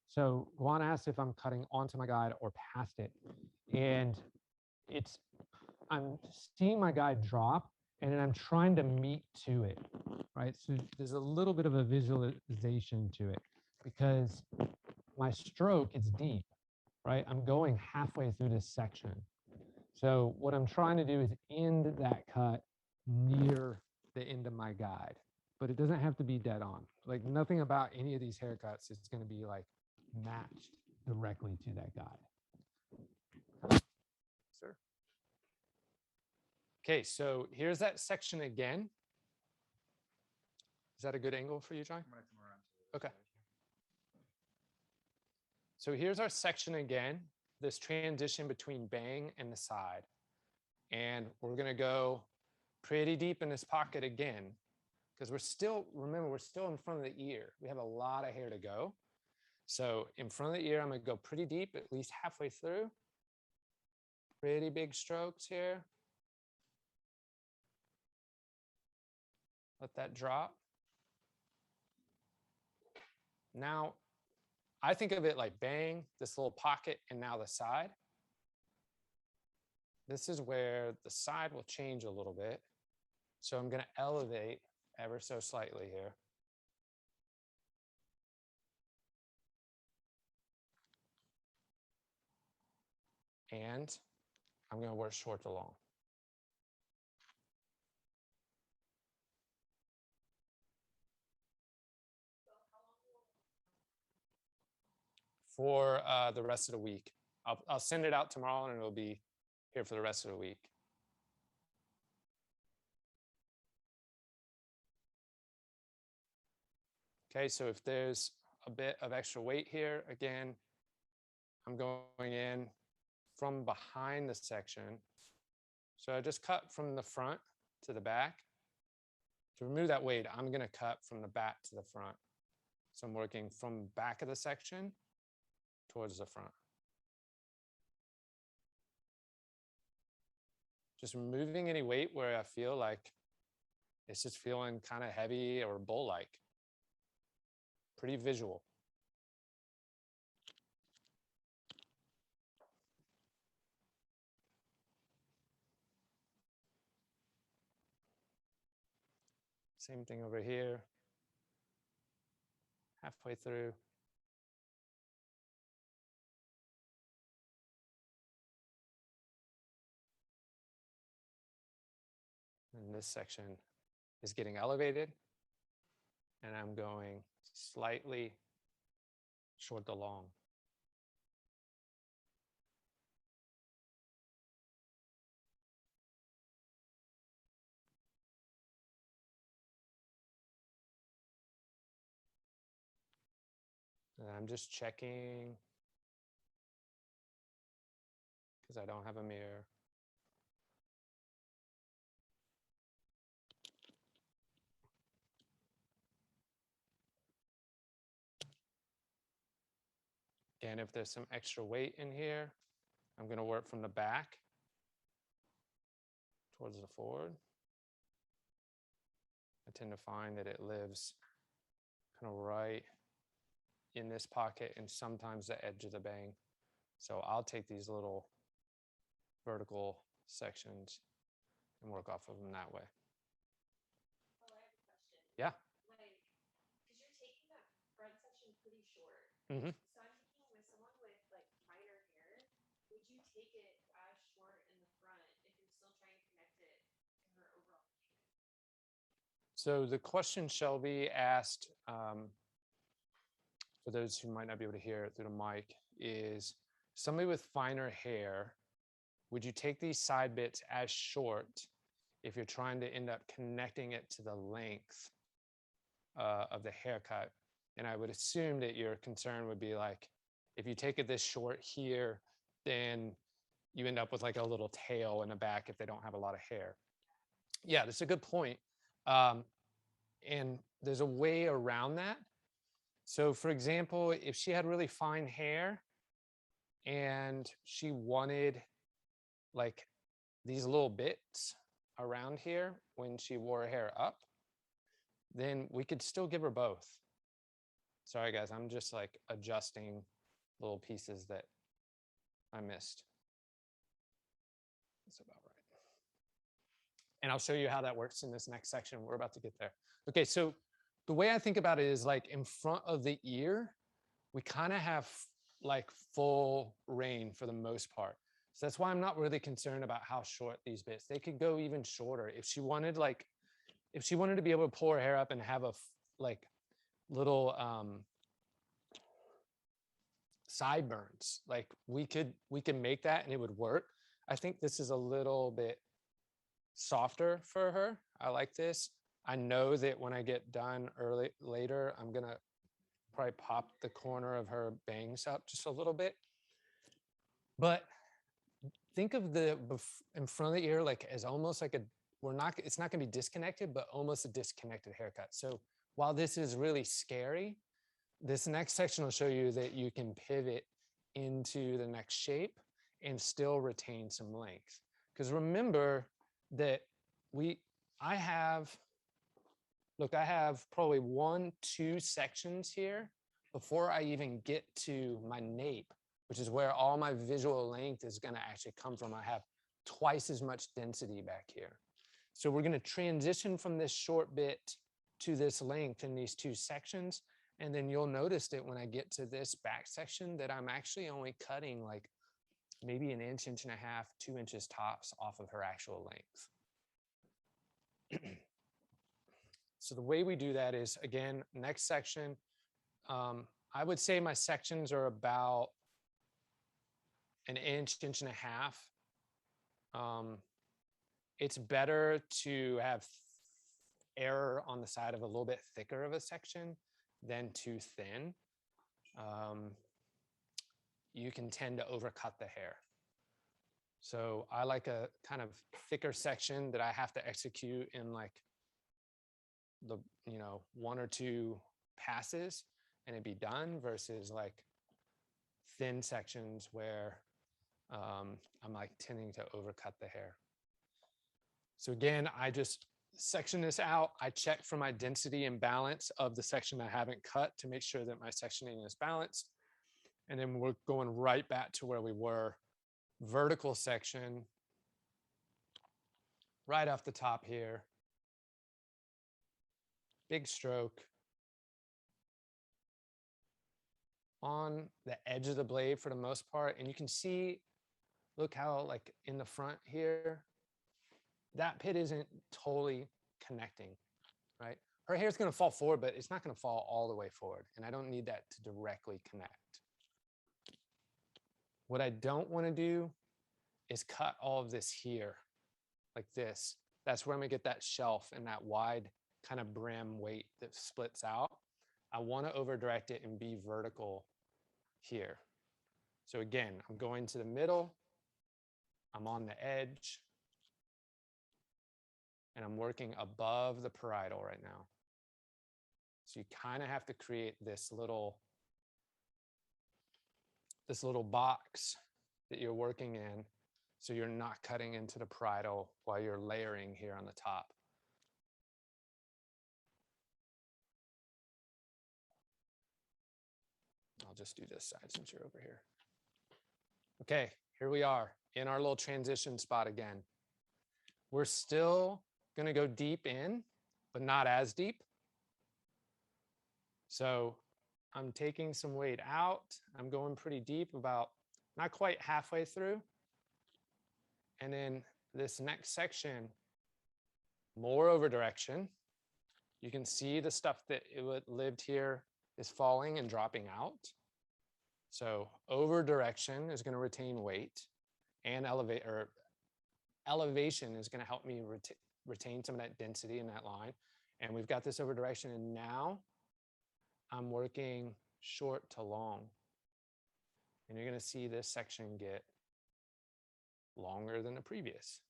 A: So Juan asked if I'm cutting onto my guide or past it. And I'm seeing my guide drop and then I'm trying to meet to it, right? So there's a little bit of a visualization to it because my stroke is deep, right? I'm going halfway through this section. So what I'm trying to do is end that cut near the end of my guide, but it doesn't have to be dead on. Like nothing about any of these haircuts is going to be like matched directly to that guide. Sir. Okay, so here's that section again. Is that a good angle for you, John?
E: I'm gonna come around to the
A: Okay.
E: side here.
A: So here's our section again, this transition between bang and the side. And we're gonna go pretty deep in this pocket again, because we're still, remember, we're still in front of the ear. We have a lot of hair to go. So in front of the ear, I'm gonna go pretty deep, at least halfway through. Pretty big strokes here. Let that drop. Now, I think of it like bang, this little pocket, and now the side. This is where the side will change a little bit. So I'm gonna elevate ever so slightly here. And I'm gonna work short to long. For the rest of the week. I'll send it out tomorrow and it'll be here for the rest of the week. Okay, so if there's a bit of extra weight here, again, I'm going in from behind the section. So I just cut from the front to the back. To remove that weight, I'm gonna cut from the back to the front. So I'm working from back of the section towards the front. Just removing any weight where I feel like it's just feeling kind of heavy or bowl-like. Pretty visual. Same thing over here. Halfway through. And this section is getting elevated. And I'm going slightly short to long. And I'm just checking because I don't have a mirror. Again, if there's some extra weight in here, I'm going to work from the back towards the forward. I tend to find that it lives kind of right in this pocket and sometimes the edge of the bang. So I'll take these little vertical sections and work off of them that way.
D: Oh, I have a question.
A: Yeah.
D: Like, because you're taking that front section pretty short.
A: Mm-hmm.
D: So I'm thinking with someone with like finer hair, would you take it as short in the front if you're still trying to connect it to her overall shape?
A: So the question Shelby asked, for those who might not be able to hear it through the mic, is somebody with finer hair, would you take these side bits as short if you're trying to end up connecting it to the length of the haircut? And I would assume that your concern would be like, if you take it this short here, then you end up with like a little tail in the back if they don't have a lot of hair. Yeah, that's a good point. And there's a way around that. So for example, if she had really fine hair and she wanted like these little bits around here when she wore her hair up, then we could still give her both. Sorry guys, I'm just like adjusting little pieces that I missed. That's about right. And I'll show you how that works in this next section. We're about to get there. Okay, so the way I think about it is like in front of the ear, we kind of have like full reign for the most part. So that's why I'm not really concerned about how short these bits. They could go even shorter. If she wanted to be able to pull her hair up and have a like little sideburns, like we can make that and it would work. I think this is a little bit softer for her. I like this. I know that when I get done later, I'm gonna probably pop the corner of her bangs up just a little bit. But think of the in front of the ear like as almost like it's not gonna be disconnected, but almost a disconnected haircut. So while this is really scary, this next section will show you that you can pivot into the next shape and still retain some length. Because remember that I have probably 1-2 sections here before I even get to my nape, which is where all my visual length is gonna actually come from. I have twice as much density back here. So we're gonna transition from this short bit to this length in these 2 sections. And then you'll notice that when I get to this back section that I'm actually only cutting like maybe 1 inch, 1.5 inches, 2 inches tops off of her actual length. So the way we do that is, again, next section, I would say my sections are about 1 inch, 1.5 inches. It's better to have error on the side of a little bit thicker of a section than too thin. You can tend to overcut the hair. So I like a kind of thicker section that I have to execute in like the 1 or 2 passes and it'd be done, versus like thin sections where I'm like tending to overcut the hair. So again, I just section this out. I check for my density and balance of the section I haven't cut to make sure that my sectioning is balanced. And then we're going right back to where we were. Vertical section right off the top here. Big stroke on the edge of the blade for the most part. And you can see, look how like in the front here, that pit isn't totally connecting, right? Her hair's gonna fall forward, but it's not gonna fall all the way forward. And I don't need that to directly connect. What I don't wanna do is cut all of this here, like this. That's where I'm gonna get that shelf and that wide kind of brim weight that splits out. I wanna over direct it and be vertical here. So again, I'm going to the middle, I'm on the edge, and I'm working above the parietal right now. So you kind of have to create this little box that you're working in, so you're not cutting into the parietal while you're layering here on the top. I'll just do this side since you're over here. Okay, here we are in our little transition spot again. We're still gonna go deep in, but not as deep. So I'm taking some weight out. I'm going pretty deep, about not quite halfway through. And then this next section, more over direction. You can see the stuff that lived here is falling and dropping out. So over direction is going to retain weight, and elevation is going to help me retain some of that density in that line. And we've got this over direction, and now I'm working short to long. And you're going to see this section get longer than the previous.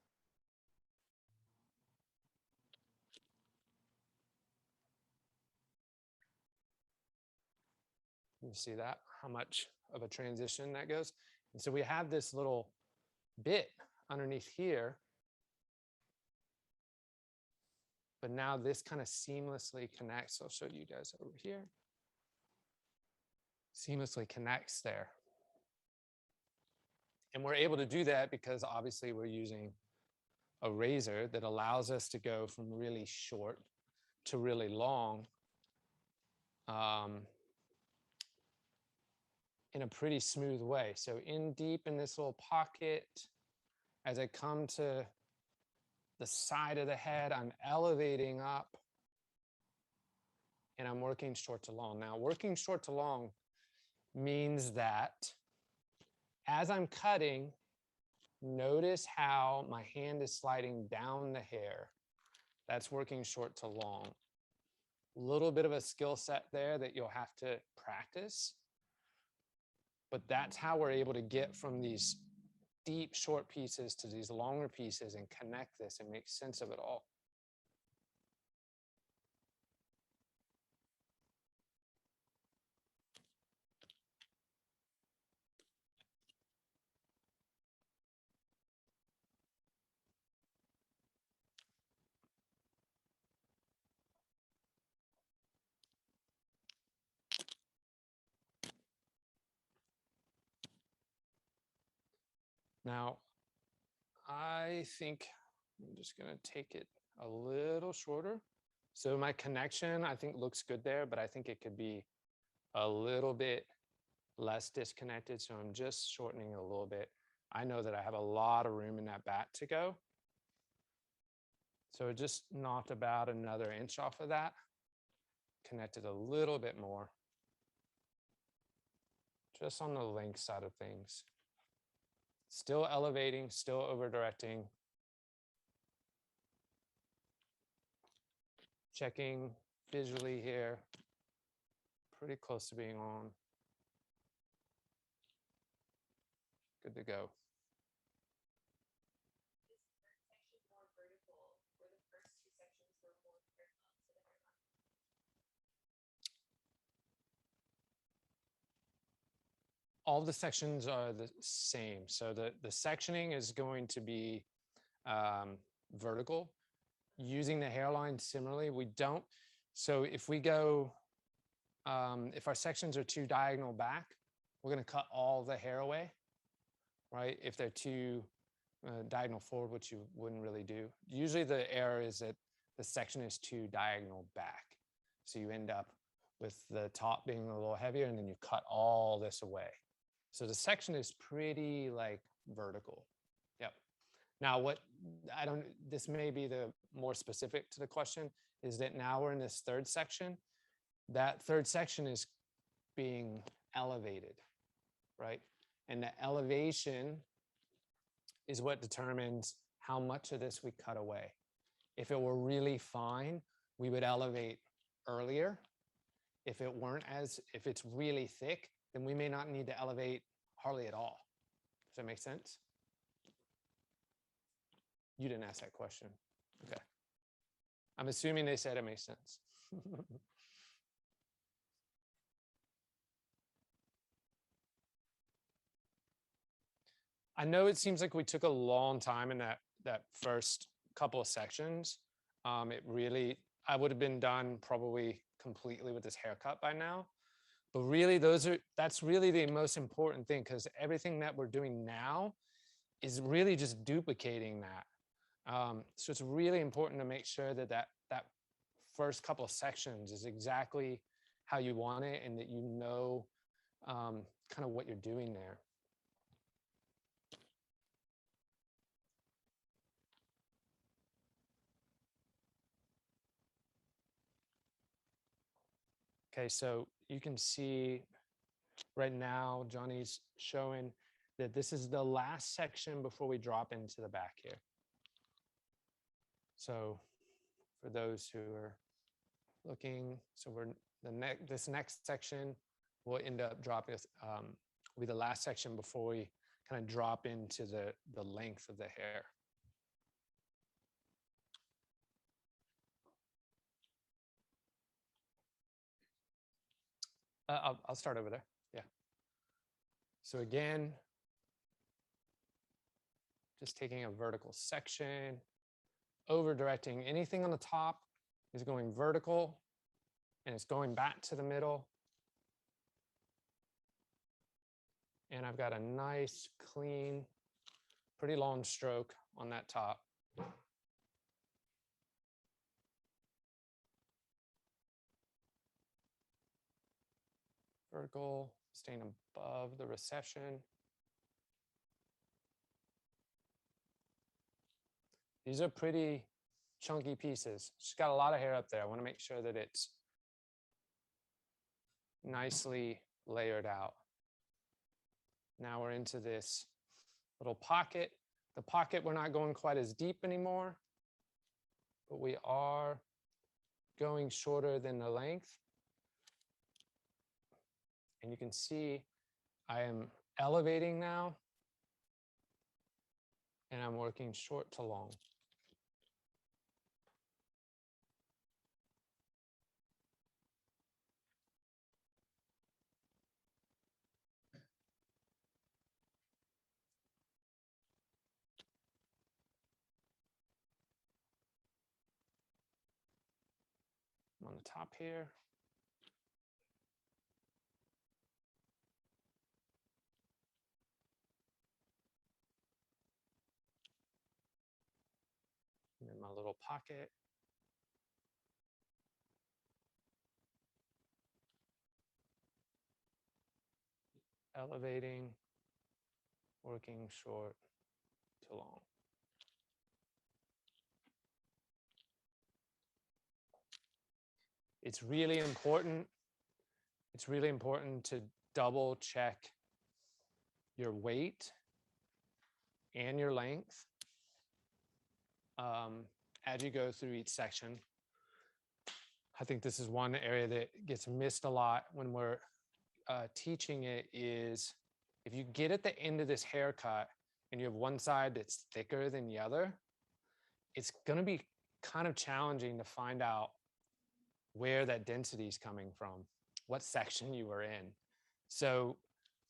A: You see that, how much of a transition that goes? And so we have this little bit underneath here, but now this kind of seamlessly connects. I'll show you guys over here. Seamlessly connects there. And we're able to do that because obviously we're using a razor that allows us to go from really short to really long in a pretty smooth way. So in deep in this little pocket, as I come to the side of the head, I'm elevating up and I'm working short to long. Now, working short to long means that as I'm cutting, notice how my hand is sliding down the hair That's working short to long. A little bit of a skill set there that you'll have to practice. But that's how we're able to get from these deep short pieces to these longer pieces and connect this and make sense of it all. Now, I think I'm just going to take it a little shorter. So my connection, I think, looks good there, but I think it could be a little bit less disconnected. So I'm just shortening it a little bit. I know that I have a lot of room in that bat to go. So just knocked about another inch off of that. Connected a little bit more. Just on the length side of things. Still elevating, still over directing. Checking visually here. Pretty close to being on. Good to go.
D: Is the third section more vertical, or the first two sections were more parallel to the hairline?
A: All the sections are the same. So the sectioning is going to be vertical. Using the hairline similarly, we don't. So if we go, if our sections are too diagonal back, we're going to cut all the hair away, right? If they're too diagonal forward, which you wouldn't really do. Usually the error is that the section is too diagonal back. So you end up with the top being a little heavier and then you cut all this away. So the section is pretty like vertical. Yep. Now what this may be the more specific to the question is that now we're in this third section. That third section is being elevated, right? And the elevation is what determines how much of this we cut away. If it were really fine, we would elevate earlier. If it's really thick, then we may not need to elevate hardly at all. Does that make sense? You didn't ask that question. Okay. I'm assuming they said it makes sense. I know it seems like we took a long time in that first couple of sections. I would have been done probably completely with this haircut by now. But really, that's really the most important thing, because everything that we're doing now is really just duplicating that. So it's really important to make sure that that first couple of sections is exactly how you want it, and that you know kind of what you're doing there. Okay, so you can see right now, Johnny's showing that this is the last section before we drop into the back here. So for those who are looking, so this next section will end up dropping, will be the last section before we kind of drop into the length of the hair. I'll start over there. Yeah. So again, just taking a vertical section, over directing anything on the top is going vertical and it's going back to the middle. And I've got a nice, clean, pretty long stroke on that top. Vertical, staying above the recession. These are pretty chunky pieces. She's got a lot of hair up there. I want to make sure that it's nicely layered out. Now we're into this little pocket. The pocket, we're not going quite as deep anymore. but we are going shorter than the length. And you can see I am elevating now, and I'm working short to long. I'm on the top here. And then my little pocket. Elevating, working short to long. It's really important. It's really important to double check your weight and your length as you go through each section. I think this is one area that gets missed a lot when we're teaching it is if you get at the end of this haircut and you have one side that's thicker than the other, it's going to be kind of challenging to find out where that density is coming from, what section you were in. So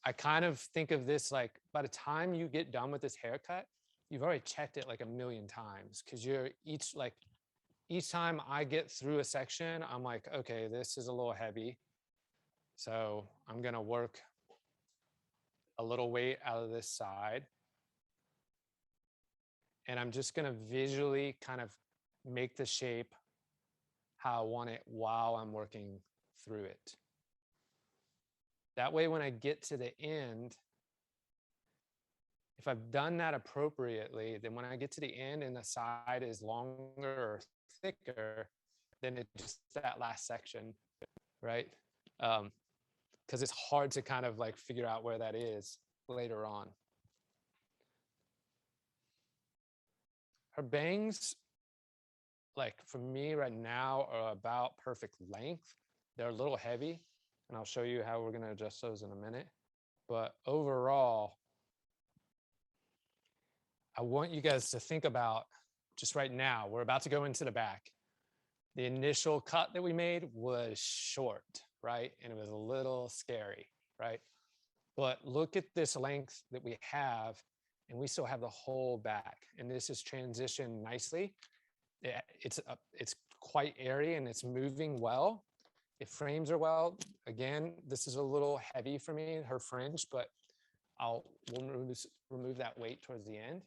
A: I kind of think of this like by the time you get done with this haircut, you've already checked it like a million times because you're each time I get through a section, I'm like, okay, this is a little heavy. So I'm going to work a little weight out of this side. And I'm just going to visually kind of make the shape how I want it while I'm working through it. That way, when I get to the end, if I've done that appropriately, then when I get to the end and the side is longer or thicker, then it's just that last section, right? Because it's hard to kind of like figure out where that is later on. Her bangs, like for me right now, are about perfect length. They're a little heavy, and I'll show you how we're going to adjust those in a minute. But overall, I want you guys to think about just right now, we're about to go into the back. The initial cut that we made was short, right? And it was a little scary, right? But look at this length that we have, and we still have the whole back. And this is transitioned nicely. It's quite airy and it's moving well. It frames her well. Again, this is a little heavy for me, her fringe, but we'll remove that weight towards the end.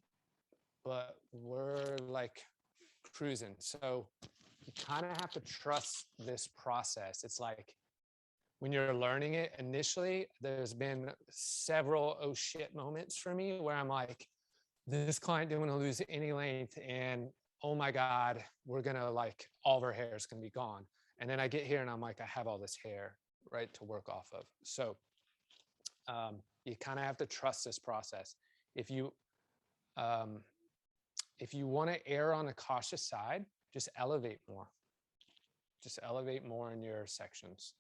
A: But we're like cruising. So you kind of have to trust this process. It's like when you're learning it initially, there's been several oh shit moments for me where I'm like, this client didn't want to lose any length, and oh my God, we're gonna like all of her hair is gonna be gone. And then I get here and I'm like, I have all this hair, right, to work off of. So you kind of have to trust this process. If you want to err on the cautious side, just elevate more. Just elevate more in your sections.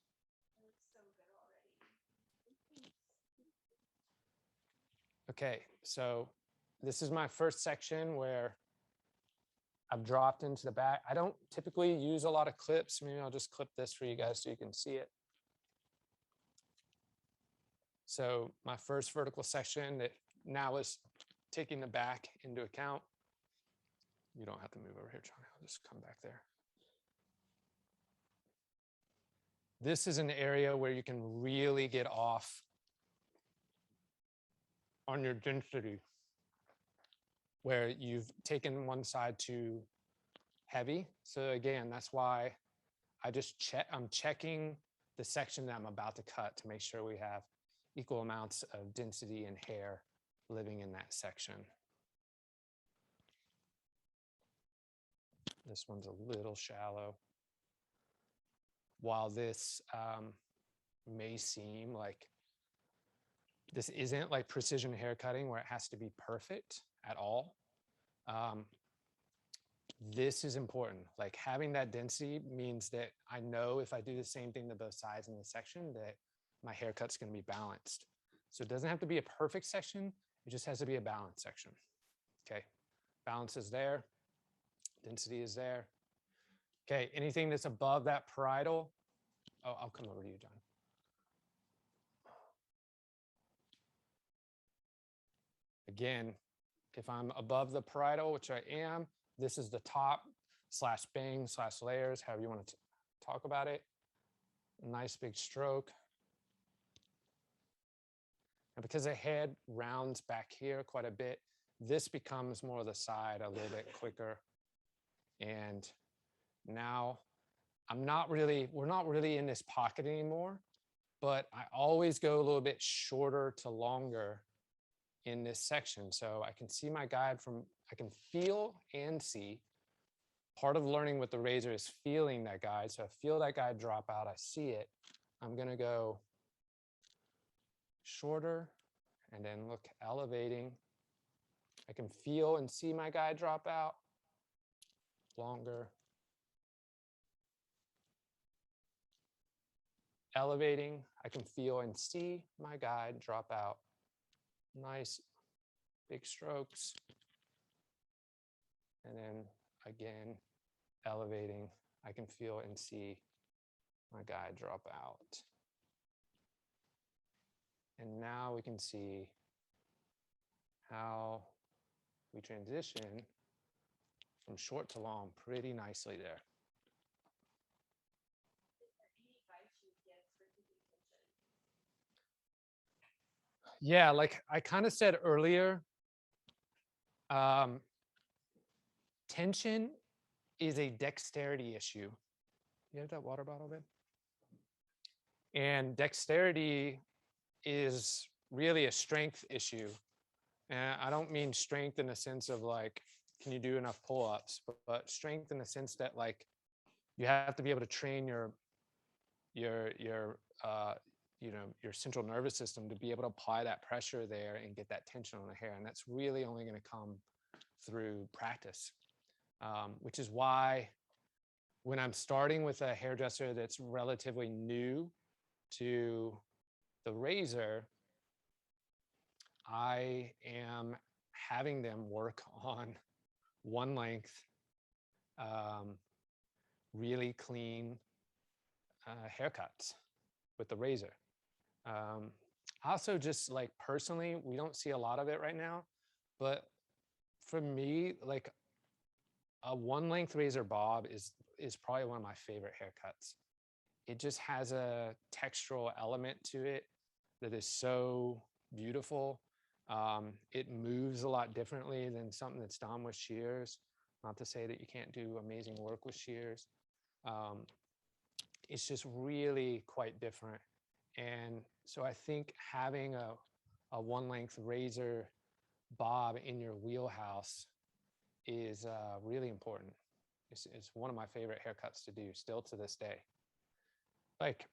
A: Okay, so this is my first section where I've dropped into the back. I don't typically use a lot of clips. Maybe I'll just clip this for you guys so you can see it. So my first vertical section that now is taking the back into account. You don't have to move over here, Johnny. I'll just come back there. This is an area where you can really get off on your density, where you've taken one side too heavy. So again, that's why I'm checking the section that I'm about to cut to make sure we have equal amounts of density and hair living in that section. This one's a little shallow. While this may seem like this isn't like precision hair cutting where it has to be perfect at all. This is important. Like having that density means that I know if I do the same thing to both sides in the section that my haircut's going to be balanced. So it doesn't have to be a perfect section. It just has to be a balanced section. Okay. Balance is there. Density is there. Okay. Anything that's above that parietal. Oh, I'll come over to you, John. Again, if I'm above the parietal, which I am, this is the top / bang / layers, however you want to talk about it. Nice big stroke. And because the head rounds back here quite a bit, this becomes more of the side a little bit quicker. And now we're not really in this pocket anymore, but I always go a little bit shorter to longer in this section. So I can see my guide I can feel and see. Part of learning with the razor is feeling that guide. So I feel that guide drop out, I see it. I'm gonna go shorter and then look elevating. I can feel and see my guide drop out, longer. Elevating, I can feel and see my guide drop out. Nice big strokes. And then again, elevating, I can feel and see my guide drop out. And now we can see how we transition from short to long pretty nicely there.
D: Is there any advice you would give for keeping tension?
A: Yeah, like I kind of said earlier, tension is a dexterity issue. You have that water bottle, babe? And dexterity is really a strength issue. And I don't mean strength in the sense of like, can you do enough pull-ups, but strength in the sense that like you have to be able to train your central nervous system to be able to apply that pressure there and get that tension on the hair. And that's really only going to come through practice, which is why when I'm starting with a hairdresser that's relatively new to the razor, I am having them work on one length, really clean haircuts with the razor. Also, just like personally, we don't see a lot of it right now, but for me, like a one length razor bob is probably one of my favorite haircuts. It just has a textural element to it that is so beautiful. It moves a lot differently than something that's done with shears. Not to say that you can't do amazing work with shears. It's just really quite different. And so I think having a one length razor bob in your wheelhouse is really important. It's one of my favorite haircuts to do still to this day. Like,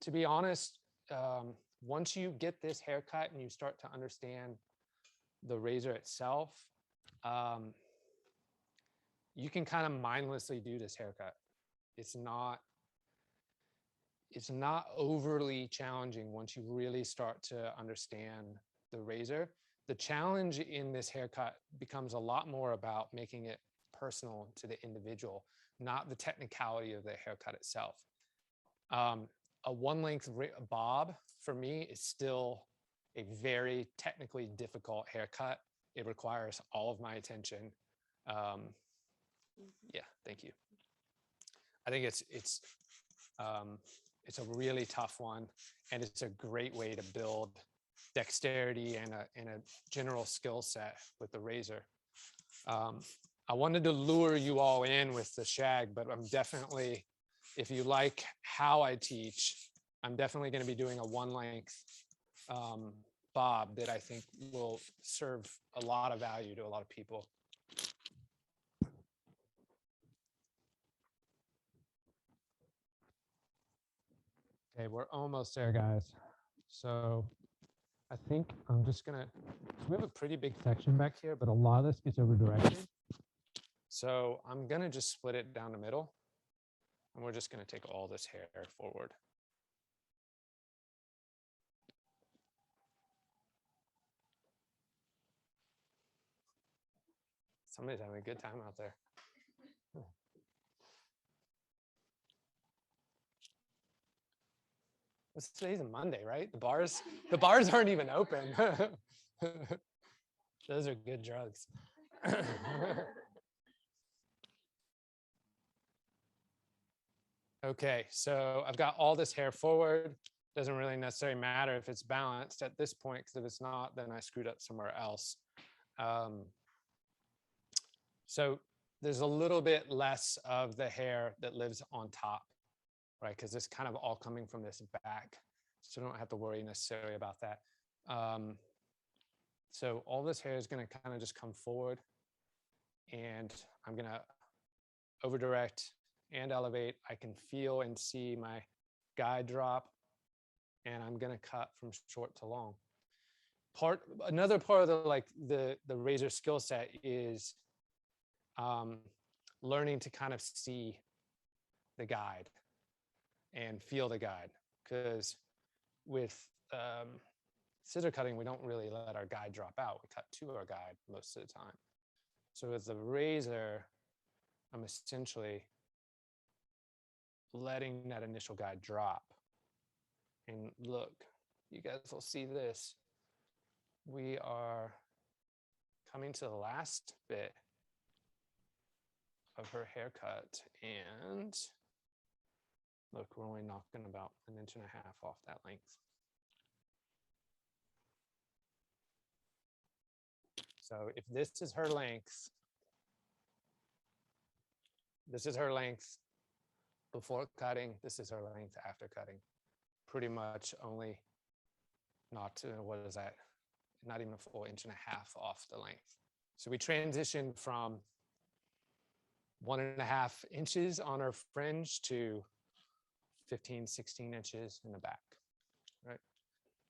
A: to be honest, once you get this haircut and you start to understand the razor itself, you can kind of mindlessly do this haircut. It's not overly challenging once you really start to understand the razor. The challenge in this haircut becomes a lot more about making it personal to the individual, not the technicality of the haircut itself. A one length bob for me is still a very technically difficult haircut. It requires all of my attention. Yeah, thank you. I think it's a really tough one, and it's a great way to build dexterity and a general skill set with the razor. I wanted to lure you all in with the Shag, but I'm definitely, if you like how I teach, I'm definitely going to be doing a one length bob that I think will serve a lot of value to a lot of people. Okay, we're almost there, guys. So I think I'm just gonna, we have a pretty big section back here, but a lot of this gets over directed. So I'm gonna just split it down the middle, and we're just gonna take all this hair forward. Somebody's having a good time out there. Today's a Monday, right? The bars aren't even open. Those are good drugs. Okay, so I've got all this hair forward. Doesn't really necessarily matter if it's balanced at this point, because if it's not, then I screwed up somewhere else. So there's a little bit less of the hair that lives on top, right? Because it's kind of all coming from this back. So don't have to worry necessarily about that. So all this hair is going to kind of just come forward, and I'm going to over direct and elevate. I can feel and see my guide drop, and I'm going to cut from short to long. Another part of the razor skill set is learning to kind of see the guide and feel the guide, because with scissor cutting, we don't really let our guide drop out. We cut to our guide most of the time. So with the razor, I'm essentially letting that initial guide drop. And look, you guys will see this. We are coming to the last bit of her haircut, and look, we're only knocking about 1.5 inches off that length. So if this is her length, this is her length before cutting, this is her length after cutting. Pretty much only what is that? Not even a full 1.5 inches off the length. So we transitioned from 1.5 inches on our fringe to 15, 16 inches in the back, right?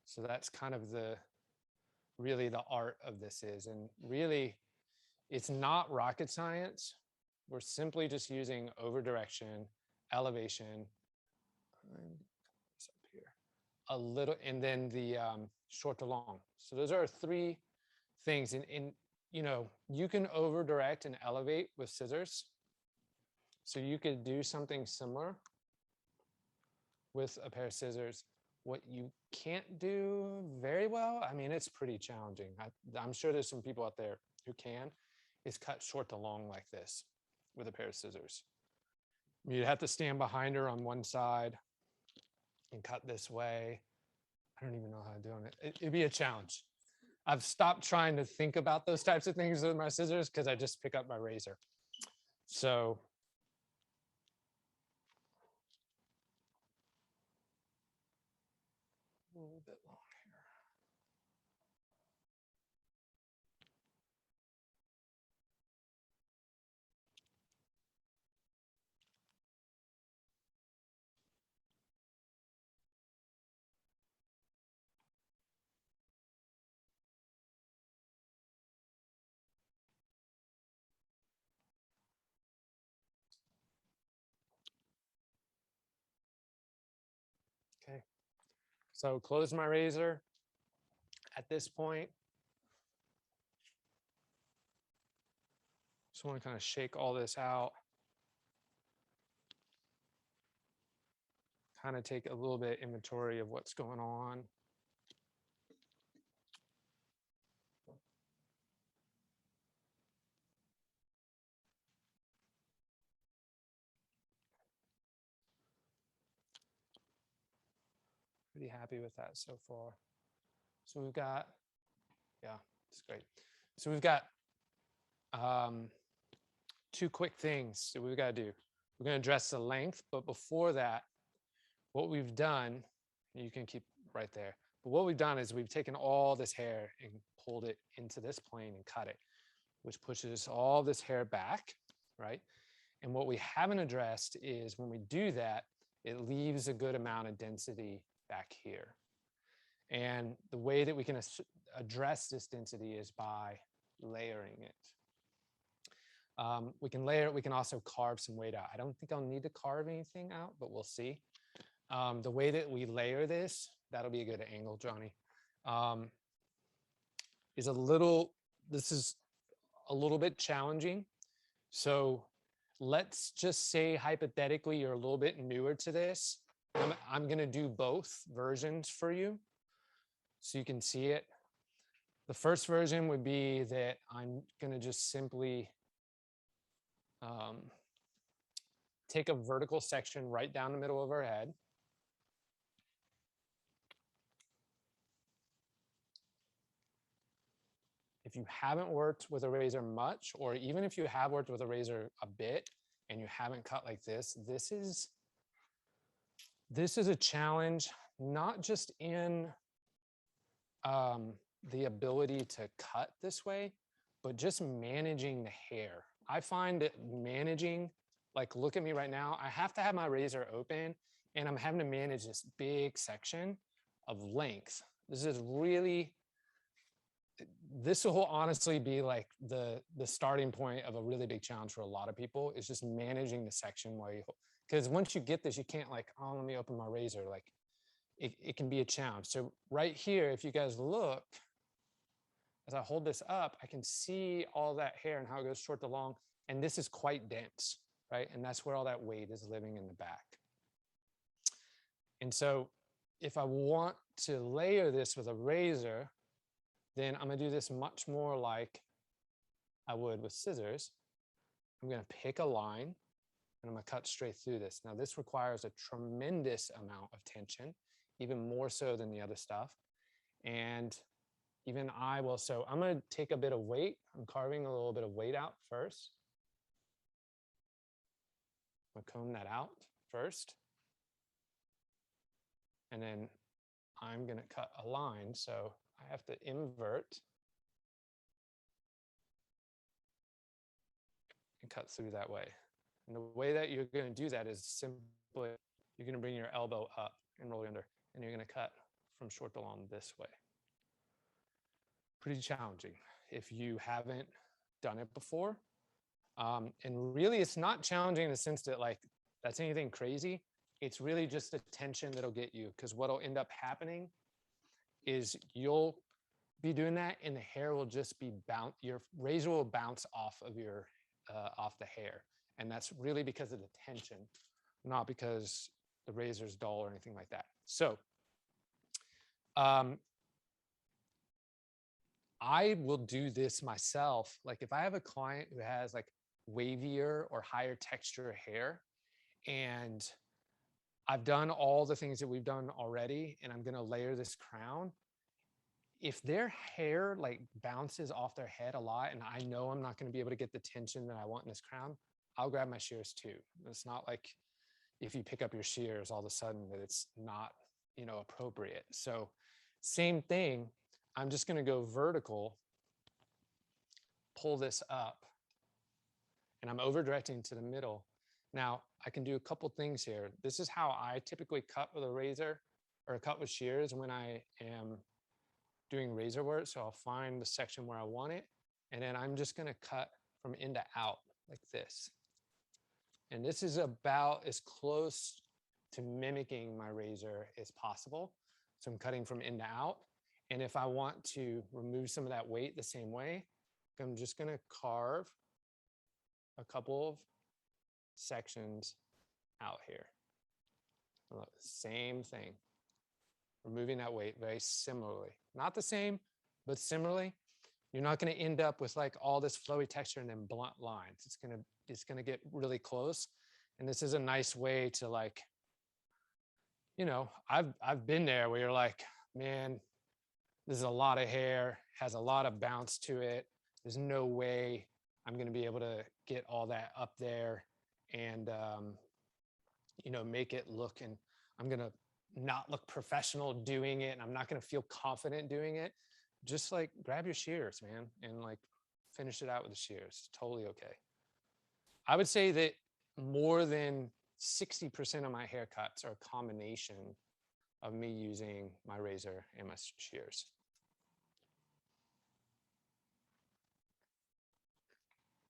A: So that's kind of really the art of this is, and really it's not rocket science. We're simply just using over direction, elevation, up here, a little, and then the short to long. So those are 3 things. And you know, you can over direct and elevate with scissors. So you could do something similar with a pair of scissors. What you can't do very well, I mean, it's pretty challenging. I'm sure there's some people out there who can, is cut short to long like this with a pair of scissors. You'd have to stand behind her on one side and cut this way. I don't even know how to do it. It'd be a challenge. I've stopped trying to think about those types of things with my scissors because I just pick up my razor. So a little bit long here. Okay, so close my razor. At this point, just want to kind of shake all this out. Kind of take a little bit inventory of what's going on. Pretty happy with that so far. So we've got, yeah, it's great. So we've got 2 quick things that we've got to do. We're going to address the length, but before that, what we've done, you can keep right there, but what we've done is we've taken all this hair and pulled it into this plane and cut it, which pushes all this hair back, right? And what we haven't addressed is when we do that, it leaves a good amount of density back here. And the way that we can address this density is by layering it. We can layer it. We can also carve some weight out. I don't think I'll need to carve anything out, but we'll see. The way that we layer this, that'll be a good angle, Johnny, is this is a little bit challenging. So let's just say hypothetically you're a little bit newer to this. I'm going to do both versions for you so you can see it. The first version would be that I'm going to just simply take a vertical section right down the middle of our head. If you haven't worked with a razor much, or even if you have worked with a razor a bit and you haven't cut like this is a challenge, not just in the ability to cut this way, but just managing the hair. I find that managing, like look at me right now, I have to have my razor open and I'm having to manage this big section of length. This will honestly be like the starting point of a really big challenge for a lot of people, is just managing the section while you, because once you get this, you can't like, oh, let me open my razor. Like it can be a challenge. So right here, if you guys look, as I hold this up, I can see all that hair and how it goes short to long. And this is quite dense, right? And that's where all that weight is living in the back. And so if I want to layer this with a razor, then I'm gonna do this much more like I would with scissors. I'm gonna pick a line and I'm gonna cut straight through this. Now this requires a tremendous amount of tension, even more so than the other stuff. And even so I'm gonna take a bit of weight. I'm carving a little bit of weight out first. I'm gonna comb that out first. And then I'm gonna cut a line. So I have to invert and cut through that way. And the way that you're going to do that is simply, you're going to bring your elbow up and roll it under, and you're going to cut from short to long this way. Pretty challenging if you haven't done it before. And really, it's not challenging in the sense that like that's anything crazy. It's really just the tension that'll get you, because what'll end up happening is you'll be doing that and the hair will just be your razor will bounce off of your off the hair, and that's really because of the tension, not because the razor is dull or anything like that. So I will do this myself. Like if I have a client who has like wavier or higher texture hair, and I've done all the things that we've done already, and I'm going to layer this crown. If their hair like bounces off their head a lot, and I know I'm not going to be able to get the tension that I want in this crown, I'll grab my shears too. It's not like if you pick up your shears all of a sudden that it's not, you know, appropriate. So same thing, I'm just going to go vertical, pull this up, and I'm over directing to the middle. Now I can do a couple things here. This is how I typically cut with a razor or cut with shears when I am doing razor work. So I'll find the section where I want it, and then I'm just going to cut from in to out like this. And this is about as close to mimicking my razor as possible. So I'm cutting from in to out. And if I want to remove some of that weight the same way, I'm just going to carve a couple of sections out here. Look, same thing. Removing that weight very similarly. Not the same, but similarly. You're not going to end up with like all this flowy texture and then blunt lines. It's gonna get really close. And this is a nice way to like, you know, I've been there where you're like, man, this is a lot of hair, has a lot of bounce to it. There's no way I'm going to be able to get all that up there and, you know, make it look, and I'm going to not look professional doing it, and I'm not going to feel confident doing it. Just like grab your shears, man, and like finish it out with the shears. It's totally okay. I would say that more than 60% of my haircuts are a combination of me using my razor and my shears.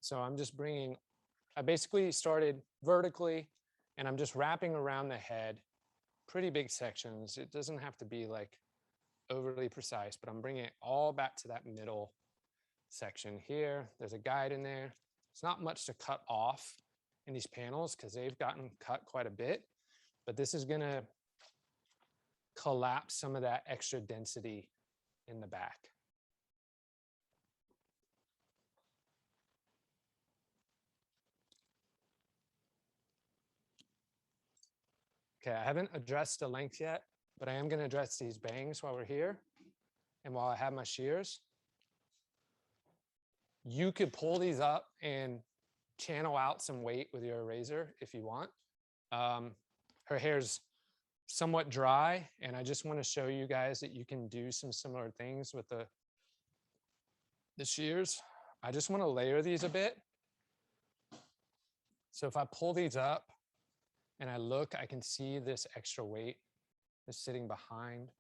A: So I'm just bringing, I basically started vertically and I'm just wrapping around the head, pretty big sections. It doesn't have to be like overly precise, but I'm bringing it all back to that middle section here. There's a guide in there. It's not much to cut off in these panels because they've gotten cut quite a bit, but this is gonna collapse some of that extra density in the back. Okay, I haven't addressed the length yet, but I am going to address these bangs while we're here and while I have my shears. You could pull these up and channel out some weight with your razor if you want. Her hair's somewhat dry, and I just want to show you guys that you can do some similar things with the shears. I just want to layer these a bit. So if I pull these up and I look, I can see this extra weight is sitting behind.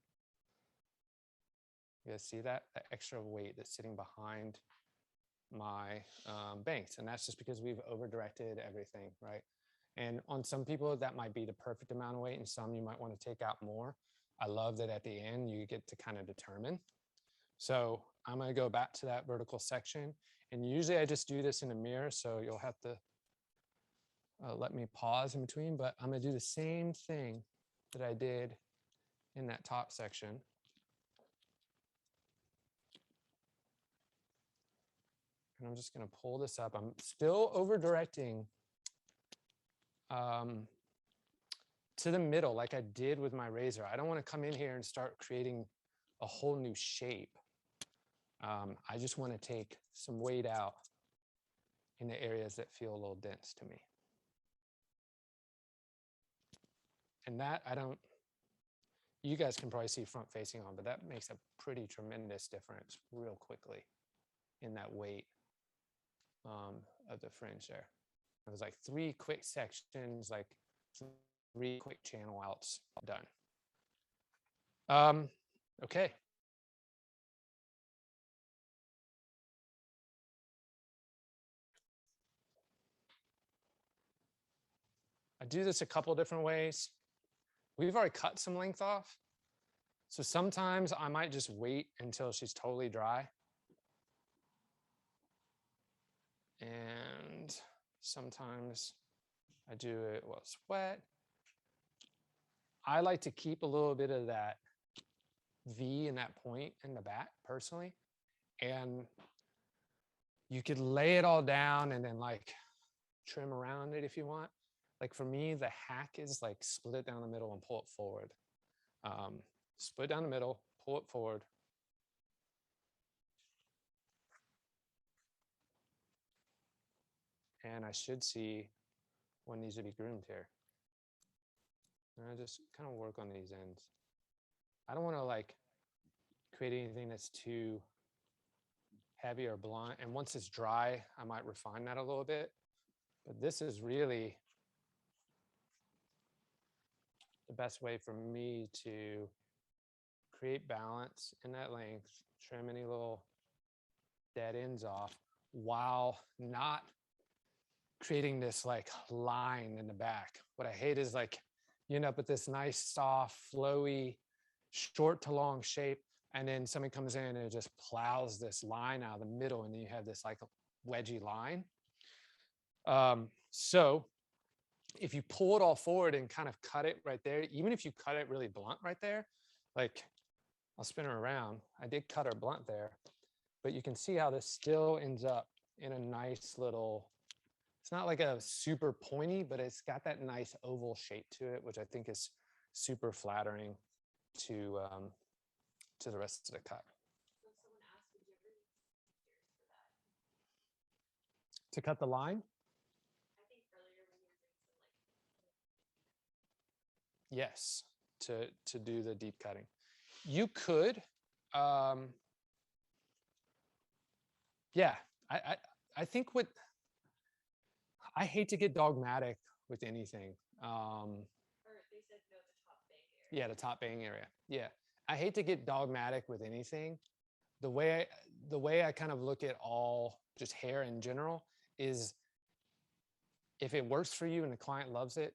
A: You guys see that? That extra weight that's sitting behind my bangs. And that's just because we've over-directed everything, right? And on some people, that might be the perfect amount of weight, and some you might want to take out more. I love that at the end, you get to kind of determine. So I'm going to go back to that vertical section. And usually I just do this in a mirror, so you'll have to let me pause in between, but I'm going to do the same thing that I did in that top section. And I'm just going to pull this up. I'm still over directing to the middle like I did with my razor. I don't want to come in here and start creating a whole new shape. I just want to take some weight out in the areas that feel a little dense to me. And that you guys can probably see front facing on, but that makes a pretty tremendous difference real quickly in that weight of the fringe there. It was like 3 quick sections, like 3 quick channel outs done. Okay. I do this a couple different ways. We've already cut some length off. So sometimes I might just wait until she's totally dry. And sometimes I do it while it's wet. I like to keep a little bit of that V and that point in the back personally. And you could lay it all down and then like trim around it if you want. Like for me, the hack is like split it down the middle and pull it forward. Split down the middle, pull it forward. And I should see what needs to be groomed here. And I just kind of work on these ends. I don't want to like create anything that's too heavy or blunt. And once it's dry, I might refine that a little bit. But this is really the best way for me to create balance in that length, trim any little dead ends off while not creating this like line in the back. What I hate is like you end up with this nice, soft, flowy, short to long shape, and then somebody comes in and it just plows this line out of the middle, and then you have this like wedgy line. So if you pull it all forward and kind of cut it right there, even if you cut it really blunt right there, like I'll spin her around. I did cut her blunt there, but you can see how this still ends up in a nice little, it's not like a super pointy, but it's got that nice oval shape to it, which I think is super flattering to the rest of the cut.
D: So if someone asked, would you ever use shears for that?
A: To cut the line?
D: I think earlier when you were doing some like.
A: Yes, to do the deep cutting. You could, yeah, I think I hate to get dogmatic with anything.
D: Or they said no, the top bang area.
A: Yeah, the top bang area. Yeah, I hate to get dogmatic with anything. The way I kind of look at all just hair in general is if it works for you and the client loves it,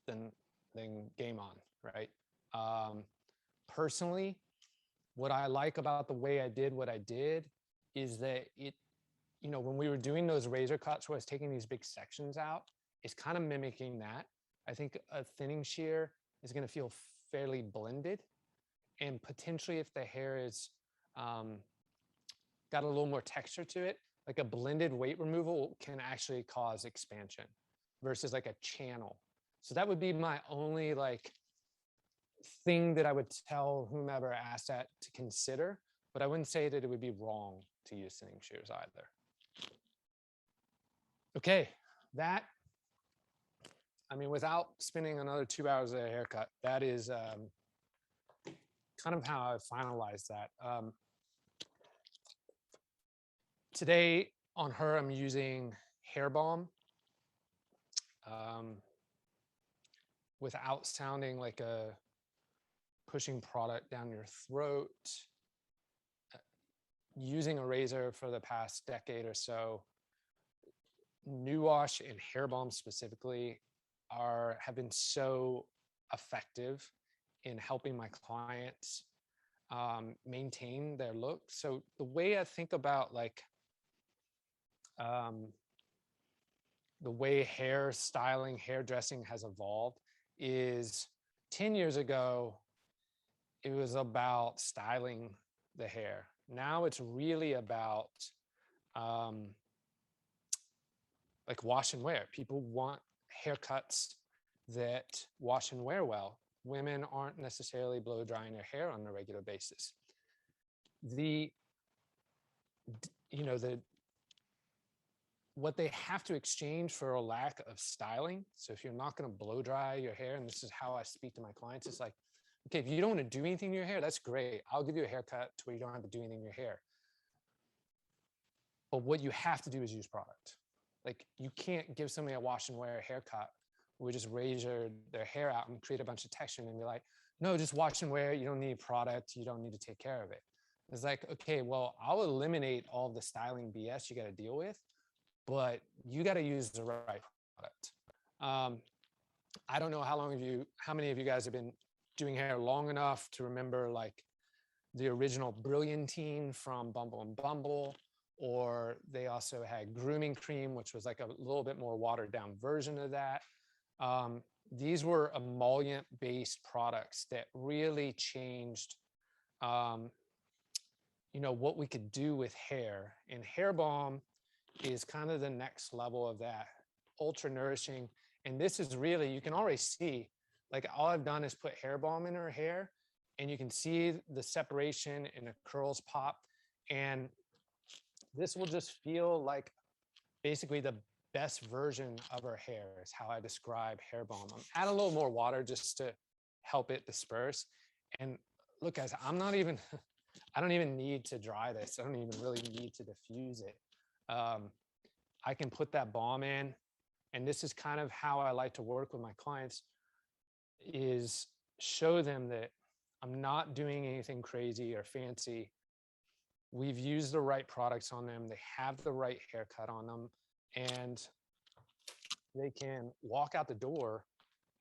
A: then game on, right? Personally, what I like about the way I did what I did is that it, you know, when we were doing those razor cuts where I was taking these big sections out, it's kind of mimicking that. I think a thinning shear is going to feel fairly blended, and potentially if the hair is got a little more texture to it, like a blended weight removal can actually cause expansion versus like a channel. So that would be my only like thing that I would tell whomever asked that to consider, but I wouldn't say that it would be wrong to use thinning shears either. Okay, that, I mean, without spending another 2 hours at a haircut, that is kind of how I finalized that. Today on her, I'm using hair balm without sounding like a pushing product down your throat. Using a razor for the past decade or so, New Wash and Hair Balm specifically have been so effective in helping my clients maintain their look. So the way I think about like the way hair styling, hairdressing has evolved is 10 years ago, it was about styling the hair. Now it's really about like wash and wear. People want haircuts that wash and wear well. Women aren't necessarily blow drying their hair on a regular basis. What they have to exchange for a lack of styling. So if you're not going to blow dry your hair, and this is how I speak to my clients, it's like, okay, if you don't want to do anything in your hair, that's great. I'll give you a haircut to where you don't have to do anything in your hair. But what you have to do is use product. Like you can't give somebody a wash and wear haircut where we just razor their hair out and create a bunch of texture and be like, no, just wash and wear. You don't need product. You don't need to take care of it. It's like, okay, well, I'll eliminate all the styling BS you got to deal with, but you got to use the right product. I don't know how many of you guys have been doing hair long enough to remember like the original Brilliantine from Bumble and Bumble, or they also had grooming cream, which was like a little bit more watered down version of that. These were emollient based products that really changed, what we could do with hair. And hair balm is kind of the next level of that, ultra nourishing. And this is really, you can already see, like all I've done is put hair balm in her hair and you can see the separation and the curls pop. And this will just feel like basically the best version of her hair is how I describe hair balm. Add a little more water just to help it disperse. And look guys, I don't even need to dry this. I don't even really need to diffuse it. I can put that balm in, and this is kind of how I like to work with my clients, is show them that I'm not doing anything crazy or fancy. We've used the right products on them. They have the right haircut on them, and they can walk out the door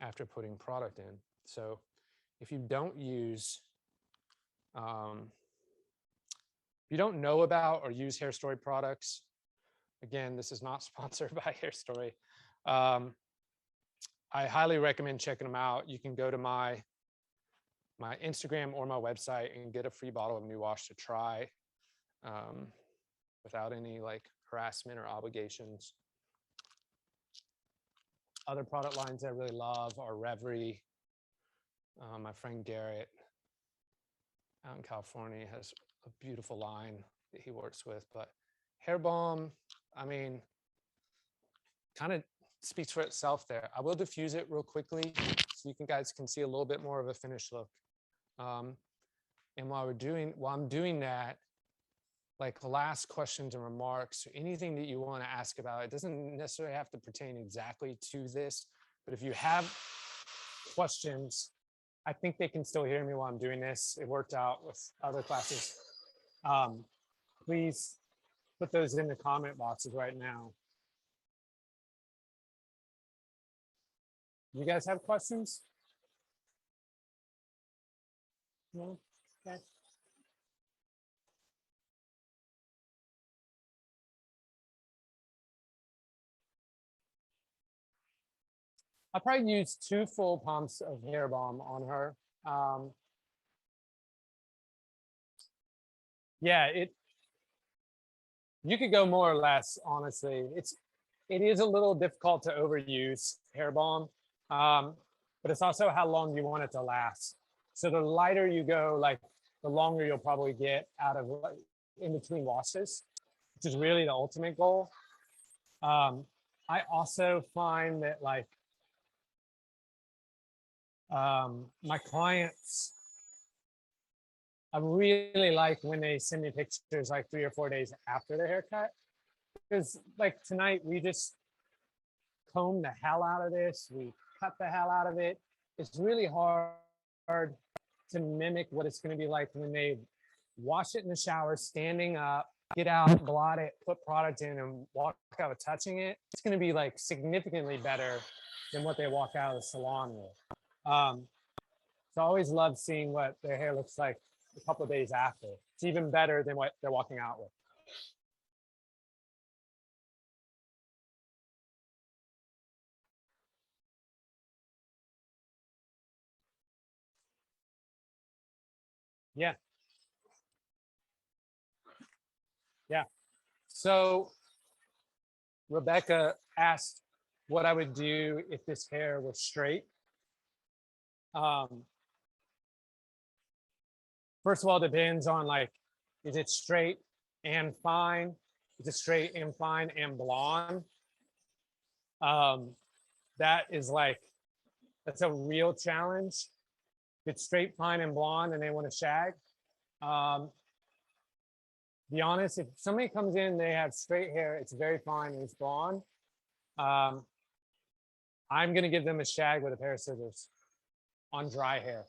A: after putting product in. So if you don't use, if you don't know about or use Hairstory products, again, this is not sponsored by Hairstory. I highly recommend checking them out. You can go to my Instagram or my website and get a free bottle of New Wash to try without any like harassment or obligations. Other product lines I really love are Reverie. My friend Garrett out in California has a beautiful line that he works with, but hair balm, I mean, kind of speaks for itself there. I will diffuse it real quickly so you guys can see a little bit more of a finished look. And while I'm doing that, like the last questions and remarks, anything that you want to ask about, it doesn't necessarily have to pertain exactly to this, but if you have questions, I think they can still hear me while I'm doing this. It worked out with other classes. Please put those in the comment boxes right now. You guys have questions? No? Okay. I probably use 2 full pumps of hair balm on her. Yeah, you could go more or less, honestly. It is a little difficult to overuse hair balm, but it's also how long you want it to last. So the lighter you go, like the longer you'll probably get out of in between washes, which is really the ultimate goal. I also find that like my clients, I really like when they send me pictures like 3 or 4 days after their haircut, because like tonight we just combed the hell out of this, we cut the hell out of it. It's really hard to mimic what it's going to be like when they wash it in the shower, standing up, get out, blot it, put product in, and walk out with touching it. It's going to be like significantly better than what they walk out of the salon with. So I always love seeing what their hair looks like a couple of days after. It's even better than what they're walking out with. Yeah. Yeah. So Rebecca asked what I would do if this hair was straight. First of all, it depends on like, is it straight and fine? Is it straight and fine and blonde? That is like, that's a real challenge. If it's straight, fine, and blonde and they want to shag. Be honest, if somebody comes in, they have straight hair, it's very fine and it's blonde. I'm going to give them a shag with a pair of scissors on dry hair.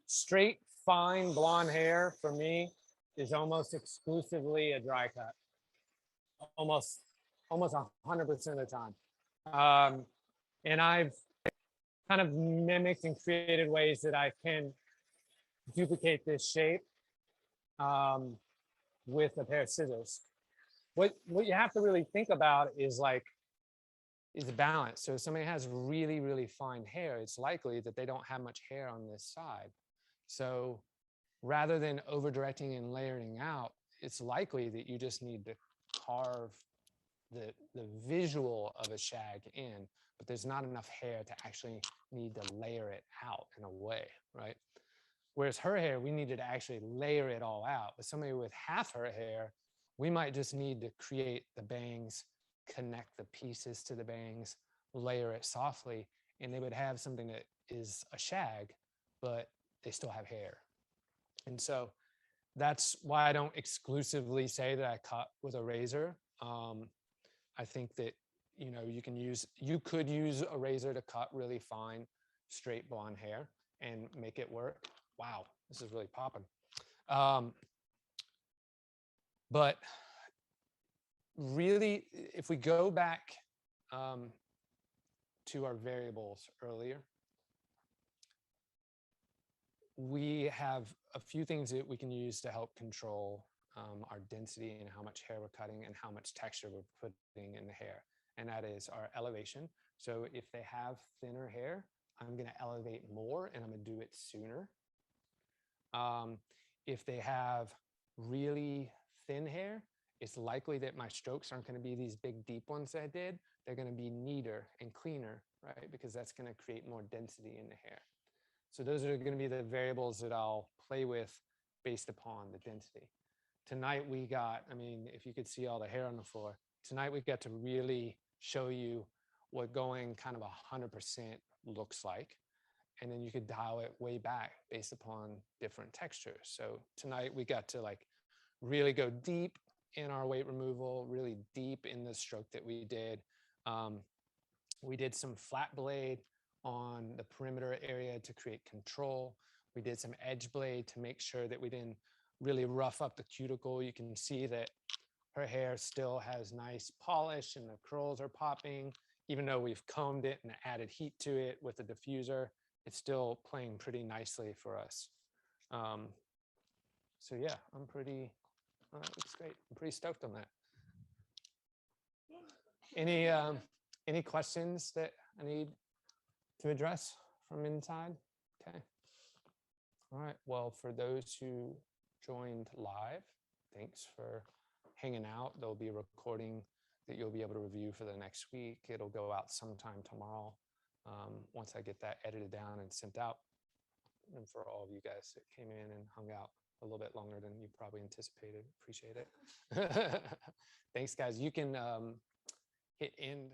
A: Straight, fine, blonde hair for me is almost exclusively a dry cut. Almost 100% of the time. And I've kind of mimicked and created ways that I can duplicate this shape with a pair of scissors. What you have to really think about is like, is the balance. So if somebody has really, really fine hair, it's likely that they don't have much hair on this side. So rather than over directing and layering out, it's likely that you just need to carve the visual of a shag in, but there's not enough hair to actually need to layer it out in a way, right? Whereas her hair, we needed to actually layer it all out. With somebody with half her hair, we might just need to create the bangs, connect the pieces to the bangs, layer it softly, and they would have something that is a shag, but they still have hair. And so that's why I don't exclusively say that I cut with a razor. I think that, you know, you could use a razor to cut really fine, straight blonde hair and make it work. Wow, this is really popping. But really, if we go back to our variables earlier, we have a few things that we can use to help control our density and how much hair we're cutting and how much texture we're putting in the hair. And that is our elevation. So if they have thinner hair, I'm going to elevate more and I'm going to do it sooner. If they have really thin hair, it's likely that my strokes aren't going to be these big deep ones that I did. They're going to be neater and cleaner, right? Because that's going to create more density in the hair. So those are going to be the variables that I'll play with based upon the density. Tonight we got, I mean, if you could see all the hair on the floor, tonight we got to really show you what going kind of 100% looks like. And then you could dial it way back based upon different textures. So tonight we got to like really go deep in our weight removal, really deep in the stroke that we did. We did some flat blade on the perimeter area to create control. We did some edge blade to make sure that we didn't really rough up the cuticle. You can see that her hair still has nice polish and the curls are popping. Even though we've combed it and added heat to it with the diffuser, it's still playing pretty nicely for us. So yeah, that looks great. I'm pretty stoked on that. Any questions that I need to address from inside? Okay. All right. Well, for those who joined live, thanks for hanging out. There'll be a recording that you'll be able to review for the next week. It'll go out sometime tomorrow once I get that edited down and sent out. And for all of you guys that came in and hung out a little bit longer than you probably anticipated, appreciate it. Thanks, guys. You can hit end.